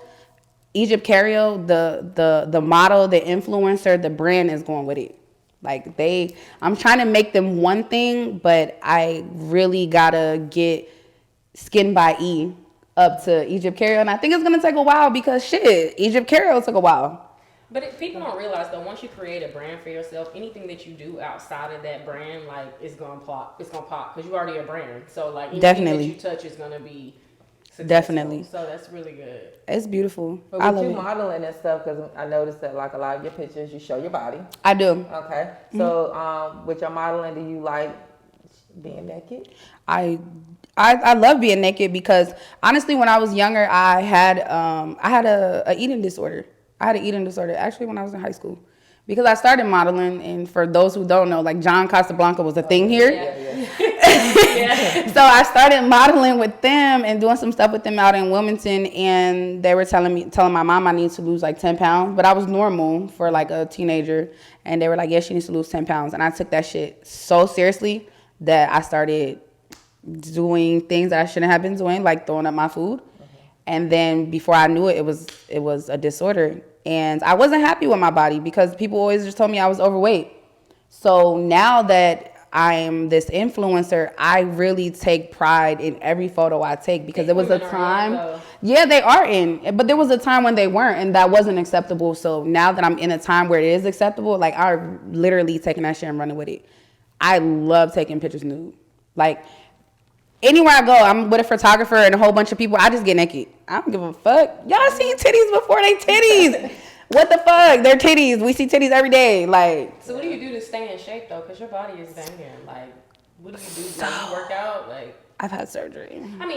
Egypt Cario, the model, the influencer, the brand is going with it. Like I'm trying to make them one thing, but I really gotta get Skin by E up to Egypt Carrier, and I think it's gonna take a while because shit, Egypt Carrier took a while. But people don't realize though, once you create a brand for yourself, anything that you do outside of that brand, like it's gonna pop. It's gonna pop because you already a brand. So like anything Definitely. that you touch is gonna be successful. Definitely. So that's really good. It's beautiful. But I with love you it. modeling and stuff, because I noticed that like a lot of your pictures, you show your body. I do. Okay. So with your modeling, do you like being naked? I love being naked because honestly, when I was younger, I had a eating disorder. I had an eating disorder actually when I was in high school because I started modeling. And for those who don't know, like John Casablanca was a thing here. Yeah. So I started modeling with them and doing some stuff with them out in Wilmington. And they were telling my mom I need to lose like 10 pounds, but I was normal for like a teenager. And they were like, yeah, she needs to lose 10 pounds. And I took that shit so seriously that I started doing things that I shouldn't have been doing, like throwing up my food. And then before I knew it, it was a disorder. And I wasn't happy with my body because people always just told me I was overweight. So now that I'm this influencer, I really take pride in every photo I take because there was a time. Yeah, they are in, but there was a time when they weren't, and that wasn't acceptable. So now that I'm in a time where it is acceptable, like I'm literally taking that shit and running with it. I love taking pictures nude. Like anywhere I go, I'm with a photographer and a whole bunch of people. I just get naked. I don't give a fuck. Y'all seen titties before they titties. What the fuck? They're titties. We see titties every day. Like. So what do you do to stay in shape though? Because your body is banging. Like, what do you do? Like, you work out? Like. I've had surgery. But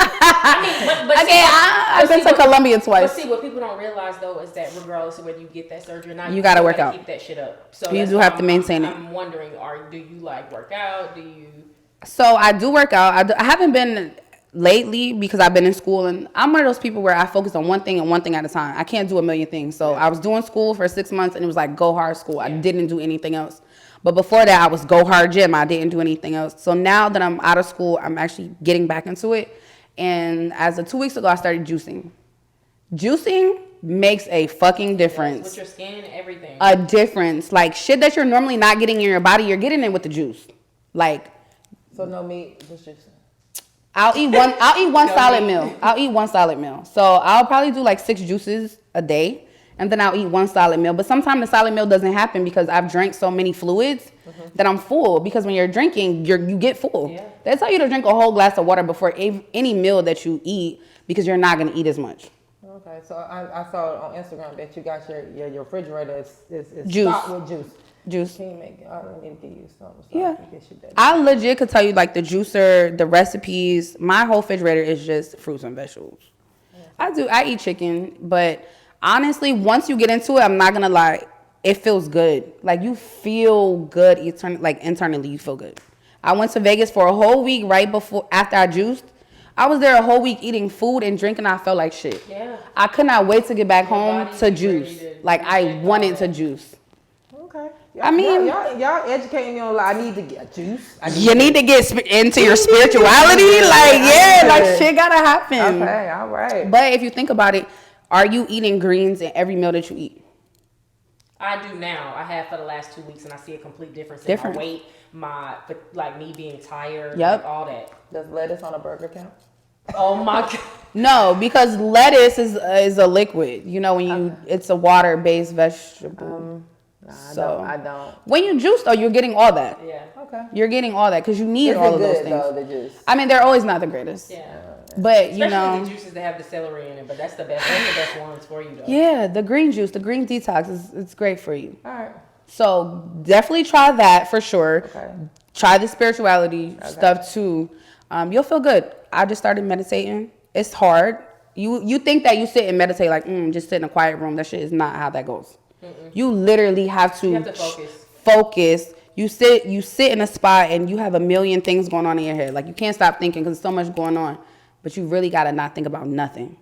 I've been to Colombia twice. But see, what people don't realize though is that regardless of whether you get that surgery or not, you gotta work out. Keep that shit up. So you do have to maintain it. I'm wondering, do you like work out? Do you? So I do work out. I haven't been lately because I've been in school, and I'm one of those people where I focus on one thing and one thing at a time. I can't do a million things. So I was doing school for 6 months, and it was like go hard school. I didn't do anything else. But before that, I was go hard gym. I didn't do anything else. So now that I'm out of school, I'm actually getting back into it. And as of 2 weeks ago, I started juicing. Juicing makes a fucking difference. With your skin, everything. A difference. Like shit that you're normally not getting in your body, you're getting it with the juice. Like. So no meat, just juicing. I'll eat one solid meal. I'll eat one solid meal. So I'll probably do like 6 juices a day, and then I'll eat one solid meal. But sometimes the solid meal doesn't happen because I've drank so many fluids that I'm full. Because when you're drinking, you get full. Yeah. They tell you to drink a whole glass of water before any meal that you eat because you're not gonna eat as much. Okay, so I saw on Instagram that you got your refrigerator is juice. stocked with juice. Juice. Can you make it? I don't need to get you something. So yeah. I I legit could tell you like the juicer, the recipes. My whole refrigerator is just fruits and vegetables. Yeah. I eat chicken, but honestly, once you get into it, I'm not gonna lie, it feels good. Like you feel good internally you feel good. I went to Vegas for a whole week after I juiced. I was there a whole week eating food and drinking. I felt like shit. Yeah. I could not wait to get back home to juice. Like I wanted to juice. Okay. I mean, y'all educating me on like I need to get juice. You need to get into your spirituality. Shit gotta happen. Okay, all right. But if you think about it, are you eating greens in every meal that you eat? I do now. I have for the last 2 weeks, and I see a complete difference in my weight, me being tired, all that. Does lettuce on a burger count? Oh my God. No, because lettuce is a liquid. You know, it's a water-based vegetable. I don't. When you juice, though, you're getting all that. Yeah. Okay. You're getting all that because you need all of those things. Though, the juice? I mean, they're always not the greatest. Yeah. But, especially the juices that have the celery in it, but that's the best. Those are the best ones for you, though. Yeah, the green juice, the green detox, it's great for you. All right. So definitely try that for sure. Okay. Try the spirituality stuff too. You'll feel good. I just started meditating. It's hard. You think that you sit and meditate like just sit in a quiet room. That shit is not how that goes. You literally have to focus. You sit in a spot and you have a million things going on in your head. Like you can't stop thinking because there's so much going on. But you really gotta not think about nothing.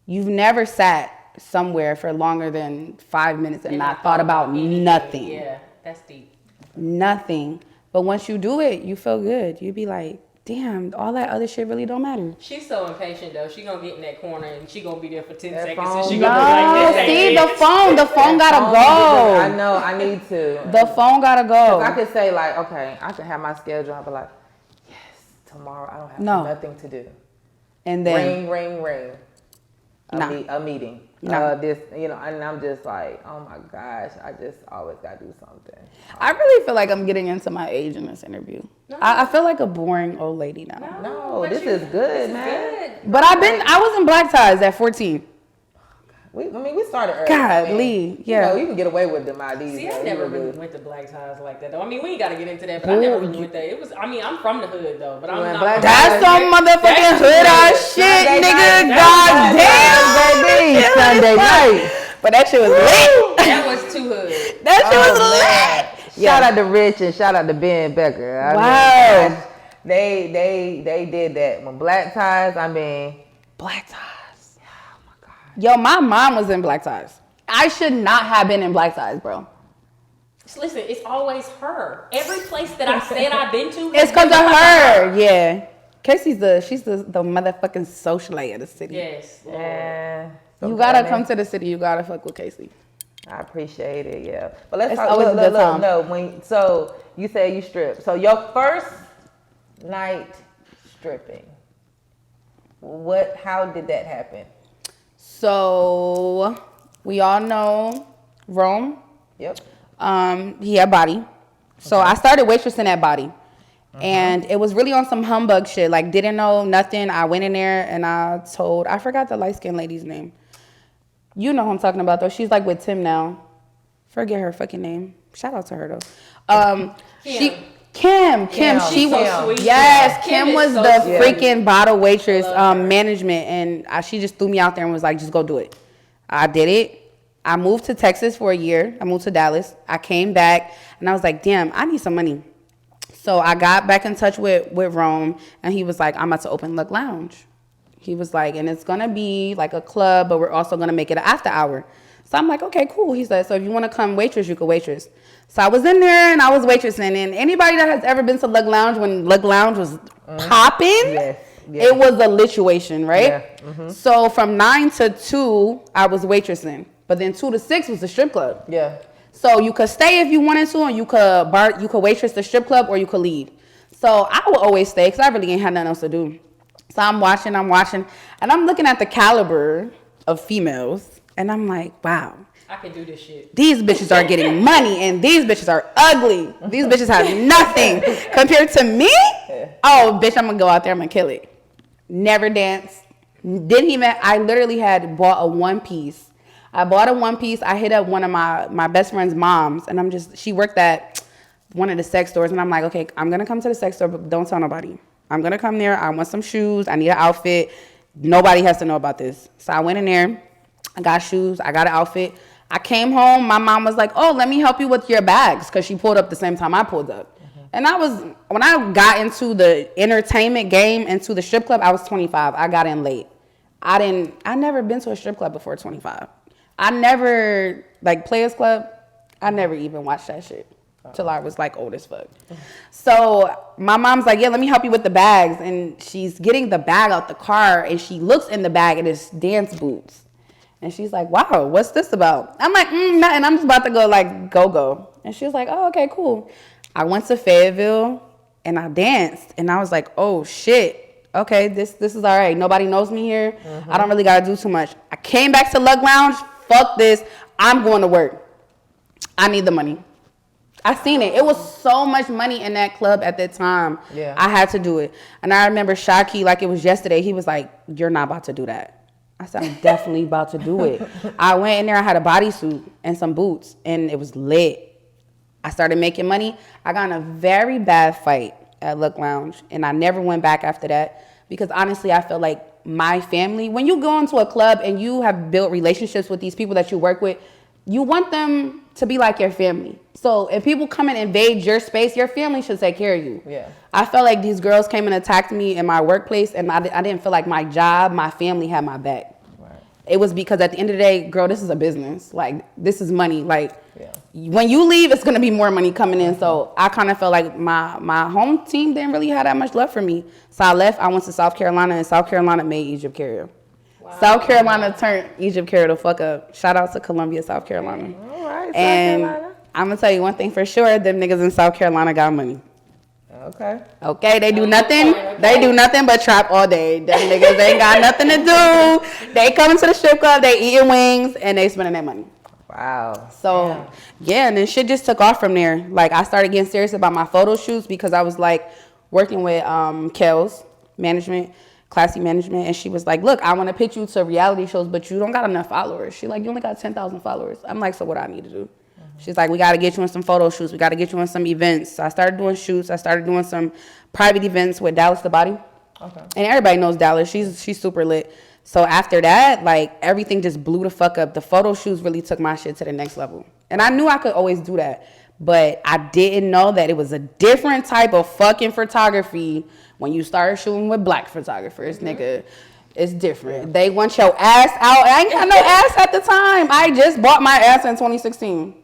You've never sat somewhere for longer than 5 minutes and not thought about nothing. Yeah, that's deep. Nothing. But once you do it, you feel good. You be like, damn, all that other shit really don't matter. She's so impatient though. She gonna get in that corner and she gonna be there for 10 seconds. Phone. And she gonna be like, see the phone gotta go. I know, I need to. The phone gotta go. I could say like, okay, I can have my schedule. I'll be like, yes, tomorrow I don't have nothing to do. And then ring. A meeting. This, and I'm just like, oh my gosh, I just always gotta do something. I really feel like I'm getting into my age in this interview. No. I feel like a boring old lady now. No, this is good, man. But I was in black ties at 14. We started early. God, Lee, yeah. You can get away with them IDs. See, I never really went to black ties like that though. I mean, we ain't gotta get into that, but I never really went there. I'm from the hood though, but I'm not. That's some motherfucking hood ass shit, nigga. Goddamn, Sunday night. But that shit was lit. That was too hood. That shit was lit. Shout out to Rich and shout out to Ben Becker. Wow. They did that. When black ties, black ties. Oh my God. Yo, my mom was in black ties. I should not have been in black ties, bro. Listen, it's always her. Every place that I said I've been to, it's because of her. Yeah. Casey's she's the motherfucking socialite of the city. Yes. Yeah. You gotta come to the city. You gotta fuck with Casey. I appreciate it, yeah. But let's it's talk. Always Look. No, so you say you strip. So your first night stripping. How did that happen? So we all know Rome. Yep. He had Body. So I started waitressing at Body. And it was really on some humbug shit. Like, didn't know nothing. I went in there and I forgot the light-skinned lady's name. You know who I'm talking about, though. She's like with Tim now. Forget her fucking name. Shout out to her, though. Kim. She was so sweet. Yes, Kim was so the freaking bottle waitress management. And she just threw me out there and was like, just go do it. I did it. I moved to Texas for a year. I moved to Dallas. I came back and I was like, damn, I need some money. So I got back in touch with Rome, and he was like, I'm about to open Luck Lounge. He was like, and it's going to be like a club, but we're also going to make it an after hour. So I'm like, okay, cool. He said, so if you want to come waitress, you can waitress. So I was in there, and I was waitressing. And anybody that has ever been to Luck Lounge when Luck Lounge was popping, it was a lituation, right? Yeah. Mm-hmm. So from 9 to 2, I was waitressing. But then 2 to 6 was the strip club. Yeah. So you could stay if you wanted to, and you could waitress the strip club, or you could leave. So I would always stay because I really ain't had nothing else to do. So I'm watching, and I'm looking at the caliber of females, and I'm like, wow. I can do this shit. These bitches are getting money, and these bitches are ugly. These bitches have nothing compared to me. Oh, bitch, I'm gonna go out there, I'm gonna kill it. Never danced. I literally had bought a one piece. I bought a one piece. I hit up one of my best friend's moms, and she worked at one of the sex stores, and I'm like, okay, I'm gonna come to the sex store, but don't tell nobody. I'm gonna come there. I want some shoes. I need an outfit. Nobody has to know about this. So I went in there. I got shoes. I got an outfit. I came home. My mom was like, oh, let me help you with your bags, because she pulled up the same time I pulled up. Mm-hmm. And when I got into the entertainment game, into the strip club, I was 25. I got in late. I never been to a strip club before 25. I never, Players Club, I never even watched that shit till I was old as fuck. So my mom's like, yeah, let me help you with the bags. And she's getting the bag out the car, and she looks in the bag, and it's dance boots. And she's like, wow, what's this about? I'm like, nothing. I'm just about to go go. And she was like, oh, okay, cool. I went to Fayetteville, and I danced, and I was like, oh shit. Okay, this is all right. Nobody knows me here. Mm-hmm. I don't really got to do too much. I came back to Luck Lounge. Fuck this. I'm going to work. I need the money. I seen it. It was so much money in that club at that time. Yeah. I had to do it. And I remember Shaki, like it was yesterday, he was like, you're not about to do that. I said, I'm definitely about to do it. I went in there, I had a bodysuit and some boots, and it was lit. I started making money. I got in a very bad fight at Luck Lounge, and I never went back after that, because honestly, I feel like my family, when you go into a club and you have built relationships with these people that you work with, you want them to be like your family. So if people come and invade your space, your family should take care of you. Yeah. I felt like these girls came and attacked me in my workplace, and I didn't feel like my job, my family had my back. Right. it was because at the end of the day, girl, this is a business. Like, this is money. Like, when you leave, it's going to be more money coming in. So I kind of felt like my home team didn't really have that much love for me. So I left. I went to South Carolina, and South Carolina made Egypt Carrier. Wow. South Carolina turned Egypt Carrier to fuck up. Shout out to Columbia, South Carolina. All right, South Carolina. I'm going to tell you one thing for sure. Them niggas in South Carolina got money. Okay, they do nothing. They do nothing but trap all day. Them niggas ain't got nothing to do. They coming to the strip club, they eating wings, and they spending their money. Wow. So, yeah, and then shit just took off from there. Like, I started getting serious about my photo shoots because I was, like, working with Kels management, Classy Management, and she was like, look, I want to pitch you to reality shows, but you don't got enough followers. She like, you only got 10,000 followers. I'm like, so what do I need to do? She's like, we got to get you in some photo shoots. We got to get you in some events. So I started doing shoots. I started doing some private events with Dallas the Body. Okay. And everybody knows Dallas. She's super lit. So after that, like, everything just blew the fuck up. The photo shoots really took my shit to the next level. And I knew I could always do that. But I didn't know that it was a different type of fucking photography when you start shooting with black photographers, nigga. It's different. They want your ass out. I ain't had no ass at the time. I just bought my ass in 2016.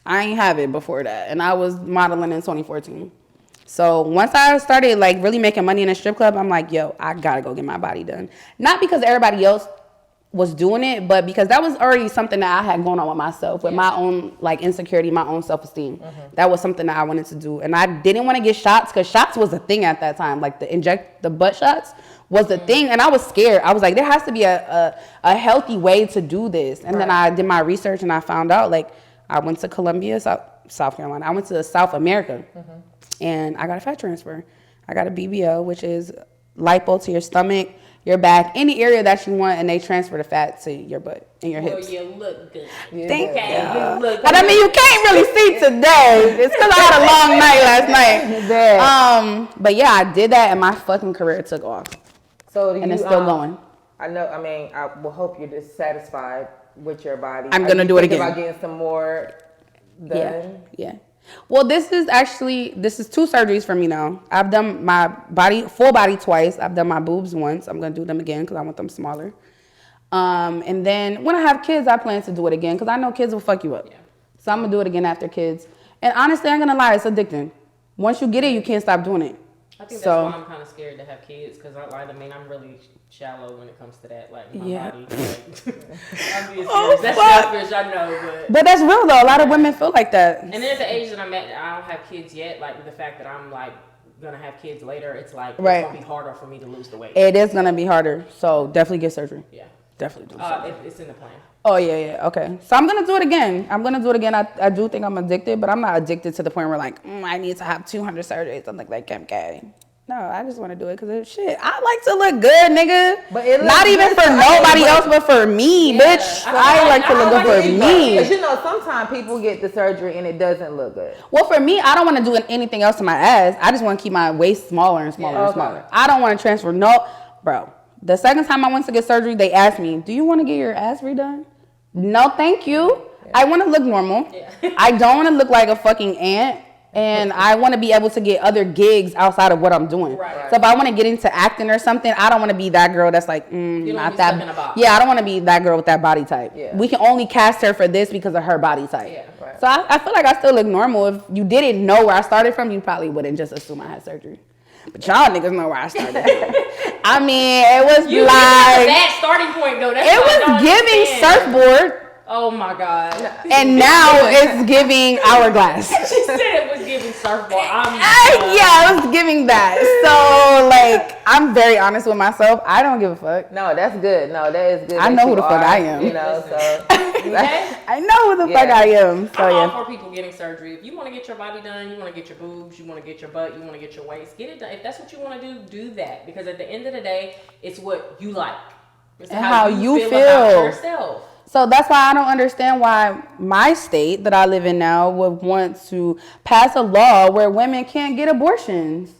I ain't have it before that. And I was modeling in 2014. So once I started like really making money in a strip club, I'm like, yo, I gotta go get my body done. Not because everybody else was doing it, but because that was already something that I had going on with myself, with my own like insecurity, my own self-esteem. That was something that I wanted to do. And I didn't want to get shots because shots was a thing at that time. Like the butt shots was a thing. And I was scared. I was like, there has to be a healthy way to do this. And then I did my research and I found out, like, I went to Columbia, South Carolina. I went to South America, and I got a fat transfer. I got a BBL, which is lipo to your stomach, your back, any area that you want, and they transfer the fat to your butt and your hips. Well, you look good. Thank you. You look But I mean, you can't really see today. It's because I had a long night last night. But yeah, I did that, and my fucking career took off. So and it's still going. I know. I mean, I will hope you're dissatisfied with your body. I'm gonna do it again. About getting some more done. Yeah. Well, this is 2 surgeries for me now. I've done my full body twice. I've done my boobs once. I'm gonna do them again because I want them smaller. And then when I have kids, I plan to do it again because I know kids will fuck you up. Yeah. So I'm gonna do it again after kids. And honestly, I'm gonna lie, it's addicting. Once you get it, you can't stop doing it. I think that's why I'm kind of scared to have kids because I'm really shallow when it comes to that, like my body. Like, I'm being serious. That's selfish, I know, but that's real though. A lot of women feel like that. And then at the age that I'm at, I don't have kids yet. Like the fact that I'm like gonna have kids later, it's like it's gonna be harder for me to lose the weight. It is gonna be harder, so definitely get surgery. Yeah, definitely do surgery. It's in the plan. Oh yeah, okay. So I'm gonna do it again. I do think I'm addicted, but I'm not addicted to the point where like I need to have 200 surgeries. I'm like Kim K. No, I just want to do it because shit. I like to look good, nigga. But not even for nobody else, but for me, bitch. I like to look good for me. Because you know, sometimes people get the surgery and it doesn't look good. Well, for me, I don't want to do anything else to my ass. I just want to keep my waist smaller and smaller and smaller. I don't want to transfer. No, bro. The second time I went to get surgery, they asked me, "Do you want to get your ass redone?" No, thank you. Yeah. I want to look normal. Yeah. I don't want to look like a fucking ant. And I want to be able to get other gigs outside of what I'm doing. Right. So if I want to get into acting or something, I don't want to be that girl that's like, not that. Yeah, I don't want to be that girl with that body type. Yeah. We can only cast her for this because of her body type. Yeah, right. So I feel like I still look normal. If you didn't know where I started from, you probably wouldn't just assume I had surgery. But y'all niggas know where I started. I mean, it was that starting point though. That's it was giving surfboard. Oh my God. And now it's giving hourglass. She said it was giving surfboard. Yeah, it was giving that. So, like, I'm very honest with myself. I don't give a fuck. No, that's good. No, that is good. I know who the fuck I am. You know, so. I know who the fuck I am. So, I'm all for people getting surgery. If you want to get your body done, you want to get your boobs, you want to get your butt, you want to get your waist, get it done. If that's what you want to do that. Because at the end of the day, it's what you like. It's how you feel about yourself. So that's why I don't understand why my state that I live in now would want to pass a law where women can't get abortions.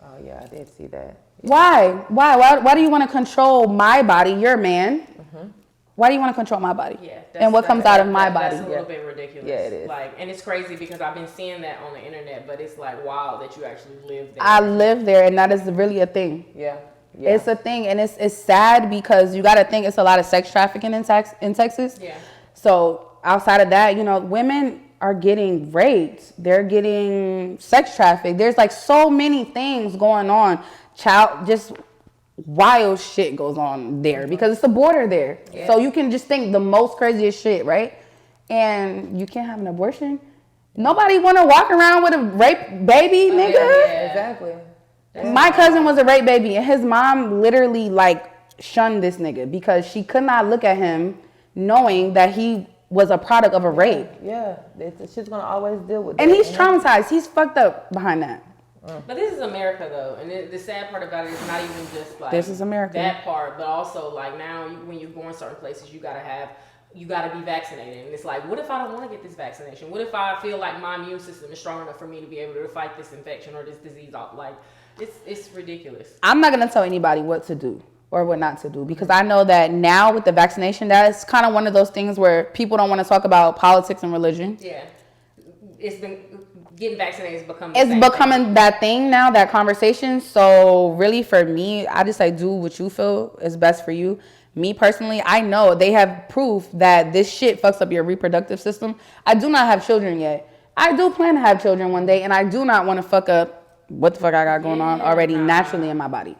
Oh yeah, I did see that. Yeah. Why do you want to control my body? You're a man. Mm-hmm. Why do you want to control my body? Yeah. And what comes out of my body? That's a little bit ridiculous. Yeah, it is. Like, and it's crazy because I've been seeing that on the internet, but it's like wow that you actually live there. I live there, and that is really a thing. Yeah. Yeah. It's a thing, and it's sad because you got to think it's a lot of sex trafficking in Texas. Yeah. So outside of that, women are getting raped. They're getting sex trafficked. There's like so many things going on. Just wild shit goes on there because it's a border there. Yeah. So you can just think the most craziest shit, right? And you can't have an abortion. Nobody want to walk around with a rape baby, nigga. Yeah, exactly. My cousin was a rape baby, and his mom literally like shunned this nigga because she could not look at him knowing that he was a product of a rape. Yeah, she's gonna always deal with that. And he's traumatized. He's fucked up behind that. But this is America, though, and the sad part about it is not even just like this is America. That part, but also like now when you're going certain places, you gotta be vaccinated, and it's like, what if I don't want to get this vaccination? What if I feel like my immune system is strong enough for me to be able to fight this infection or this disease off? Like, it's ridiculous. I'm not gonna tell anybody what to do or what not to do because I know that now with the vaccination, that's kind of one of those things where people don't want to talk about politics and religion. Yeah, it's been. Getting vaccinated is becoming that thing now, that conversation. So really for me, I just do what you feel is best for you. Me personally, I know they have proof that this shit fucks up your reproductive system. I do not have children yet. I do plan to have children one day, and I do not want to fuck up what the fuck I got going on already naturally in my body.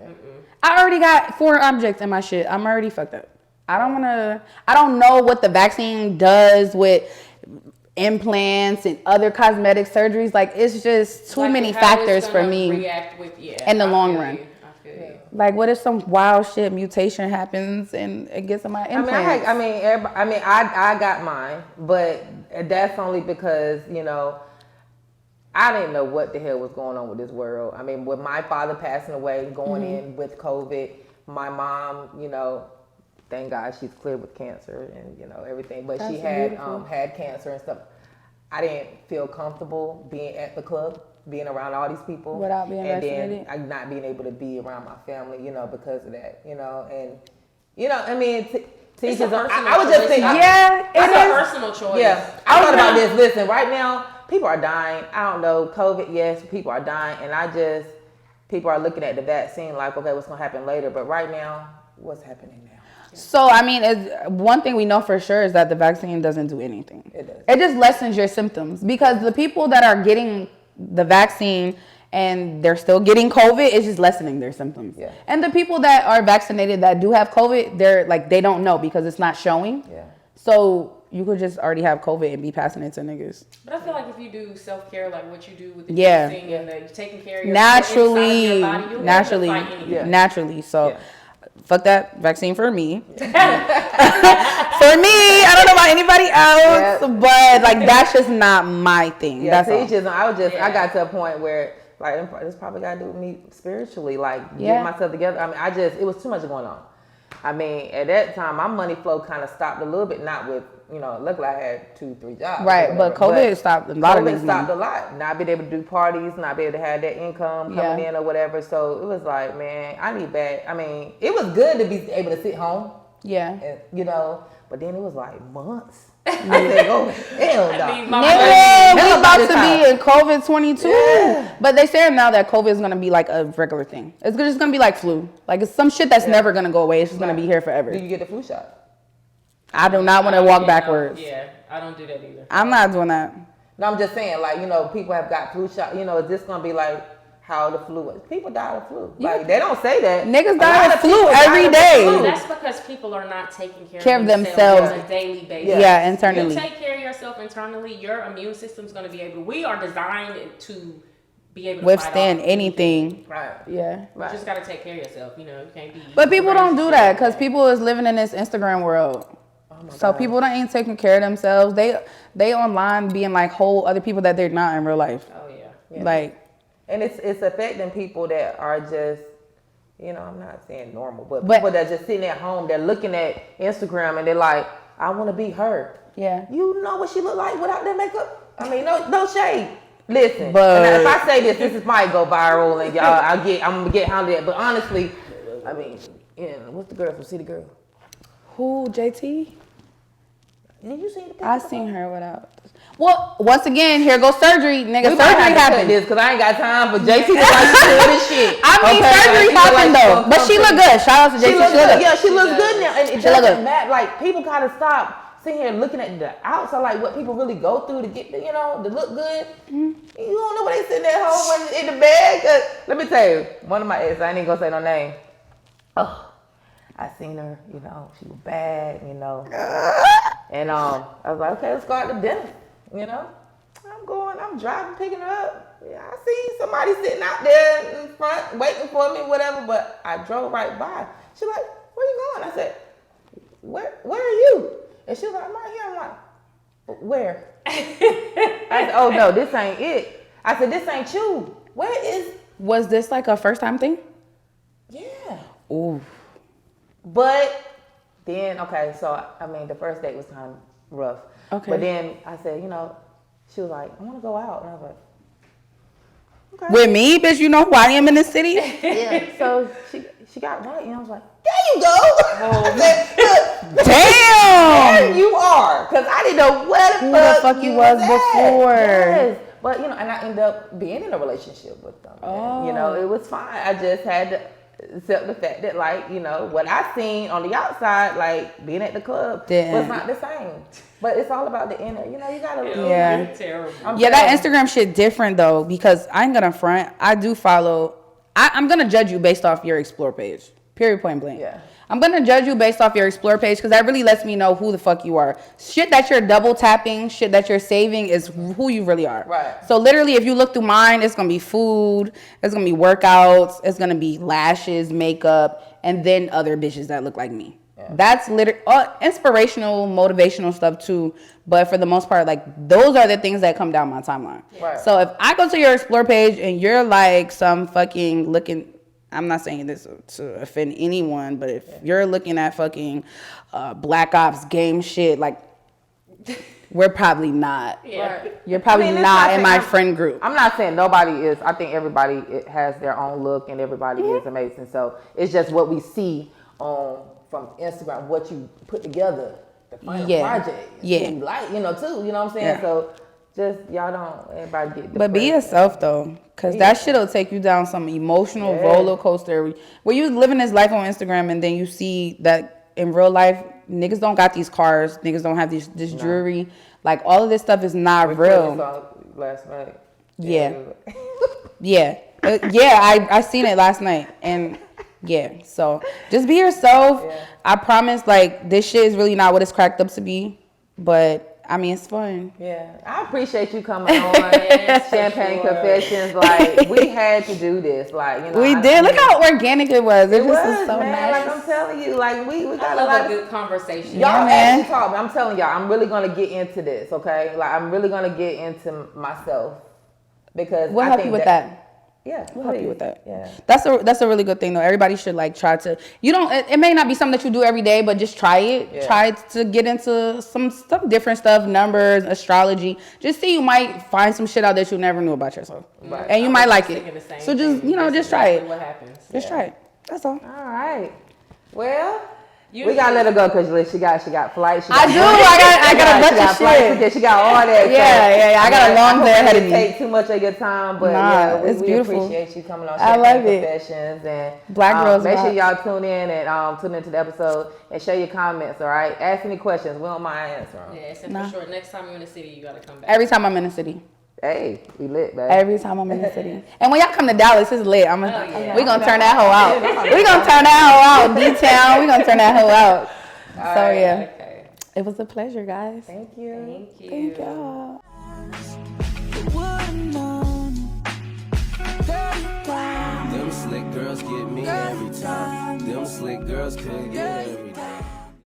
I already got 4 objects in my shit. I'm already fucked up. I don't know what the vaccine does with implants and other cosmetic surgeries. Like, it's just too many factors for me in the long run. Like, what if some wild shit mutation happens and it gets in my implants? I got mine, but that's only because I didn't know what the hell was going on with this world. I mean, with my father passing away, going in with COVID, my mom, thank God she's cleared with cancer and everything, but she had had cancer and stuff. I didn't feel comfortable being at the club, being around all these people without being vaccinated, and then not being able to be around my family, because of that, and I mean. I would just think, it's a personal choice. Yeah, I thought about this. Listen, right now people are dying. I don't know, COVID. Yes, people are dying, and people are looking at the vaccine like, okay, what's gonna happen later? But right now, what's happening now? So, I mean, one thing we know for sure is that the vaccine doesn't do anything. It does. It just lessens your symptoms because the people that are getting the vaccine and they're still getting COVID, it's just lessening their symptoms. Yeah. And the people that are vaccinated that do have COVID, they don't know because it's not showing. Yeah. So you could just already have COVID and be passing it to niggas. But I feel like if you do self-care, like what you do with the juicing and you're taking care of your naturally, body, So. Fuck that vaccine for me. For me, I don't know about anybody else, but that's just not my thing. Yeah, that's all. I got to a point where this probably got to do with me spiritually, getting myself together. I mean, it was too much going on. I mean, at that time, my money flow kind of stopped a little bit, not with, luckily I had 2-3 jobs. Right, but COVID stopped a lot of things. COVID stopped a lot. Not being able to do parties, not being able to have that income coming in or whatever. So it was like, man, I need back. I mean, it was good to be able to sit home. Yeah. And, but then it was like months. I said, oh, hell no. We about to be in COVID 22. Yeah. But they say now that COVID is going to be like a regular thing. It's just going to be like flu. Like, it's some shit that's never going to go away. It's just going to be here forever. Do you get the flu shot? I do not want to walk backwards. Yeah, I don't do that either. I'm not doing that. No, I'm just saying, people have got flu shot. Is this going to be like how the flu was? People die of flu. They don't say that. Niggas die of flu every day. Well, that's because people are not taking care of themselves on a daily basis. Yeah, internally. You take care of yourself internally, your immune system's going to be able. We are designed to be able to withstand anything. Right. Yeah. You just got to take care of yourself. You can't be. But people don't do that because people is living in this Instagram world. So people that ain't taking care of themselves, they online being like whole other people that they're not in real life. Oh yeah. Like. And it's affecting people that are just, I'm not saying normal, but people that just sitting at home, they're looking at Instagram and they're like, I want to be her. Yeah. You know what she look like without that makeup? I mean, no shade. Listen, but if I say this might go viral and y'all, I'm gonna get hounded at. But honestly, I mean, what's the girl from City Girl? Who, JT? Did you see the picture? I seen her without. Well, once again, here goes surgery, nigga. Surgery happened. This because I ain't got time for JT to like do this shit. I mean, surgery happened though, but she look good. Shout out to JT. She look good. Yeah, she looks good now, and it she doesn't matter. Like people gotta stop sitting here looking at the outside, like what people really go through to get, to look good. Mm-hmm. You don't know what they sitting at home when in the bed. Let me tell you, one of my exes, I ain't even gonna say no name. Oh, I seen her. She was bad. And I was like, okay, let's go out to dinner. I'm driving, picking her up. Yeah, I see somebody sitting out there in front, waiting for me, whatever. But I drove right by. She's like, where you going? I said, where are you? And she was like, I'm right here. I'm like, where? I said, oh no, this ain't it. I said, this ain't you. Was this like a first time thing? Yeah. Ooh. But then, okay, so I mean, the first date was kind of rough. Okay. But then I said, she was like, I want to go out. And I was like, okay. With me, bitch, you know who I am in this city? Yeah. So she got right, and I was like, there you go. I said, damn. There you are. Because I didn't know who the fuck you was before. Yes. But, and I ended up being in a relationship with them. Oh. And, it was fine. I just had to accept the fact that, like, what I seen on the outside, like, being at the club was not the same. But it's all about the inner. You gotta. Yeah. Terrible. That Instagram shit different though, because I ain't gonna front. I do follow. I'm gonna judge you based off your Explore page. Period. Point blank. Yeah. I'm gonna judge you based off your Explore page because that really lets me know who the fuck you are. Shit that you're double tapping, shit that you're saving is who you really are. Right. So literally, if you look through mine, it's gonna be food, it's gonna be workouts, it's gonna be lashes, makeup, and then other bitches that look like me. Yeah. That's literally inspirational, motivational stuff too. But for the most part, like those are the things that come down my timeline. Right. So if I go to your Explore page and you're like some fucking looking, I'm not saying this to offend anyone, but if you're looking at fucking Black Ops game shit, like we're probably not. Yeah. Right. You're probably not in my friend group. I'm not saying nobody is. I think everybody has their own look and everybody is amazing. So it's just what we see from Instagram, what you put together, the final project. Yeah. You like, too. You know what I'm saying? Yeah. So just, y'all don't, everybody get depressed. But be yourself, though, because that shit'll take you down some emotional roller coaster where you living this life on Instagram and then you see that in real life, niggas don't got these cars, niggas don't have this jewelry. Like, all of this stuff is not real. Last night. Yeah. Yeah. I seen it last night. And yeah, so just be yourself. Yeah. I promise, like, this shit is really not what it's cracked up to be. But I mean, it's fun. Yeah, I appreciate you coming on. Champagne Confessions, like we had to do this, like we did. Look how organic it was. It was so man, nice. Like I'm telling you, like we got a lot of good conversation. Y'all actually talk. I'm telling y'all, I'm really gonna get into this. Okay, like I'm really gonna get into myself because we'll help you with that. Yeah, we'll help you with that. Yeah, that's a really good thing though. Everybody should like try to. It may not be something that you do every day, but just try it. Yeah. Try to get into some different stuff, numbers, astrology. Just see, you might find some shit out that you never knew about yourself, right. And you might like it. So just just try it. What happens? Just try it. That's all. All right. Well. We gotta let her go because she got flights. I got a bunch of shit. She got all that. Yeah. I got a long day ahead of me. Take too much of your time, but it's beautiful. We appreciate you coming on. I love it. Confessions and Black Girls. Make sure y'all tune in and tune into the episode and share your comments. All right, ask any questions. We don't mind answering. Yeah, except for sure. Next time you're in the city, you gotta come back. Every time I'm in the city. Hey, we lit, baby. Every time I'm in the city. And when y'all come to Dallas, it's lit. We gonna turn that hoe out. We gonna turn that hoe out. D-Town. We gonna turn that hoe out. So yeah, okay. It was a pleasure, guys. Thank you. Thank y'all. Them slick girls get me every time. Them slick girls could get every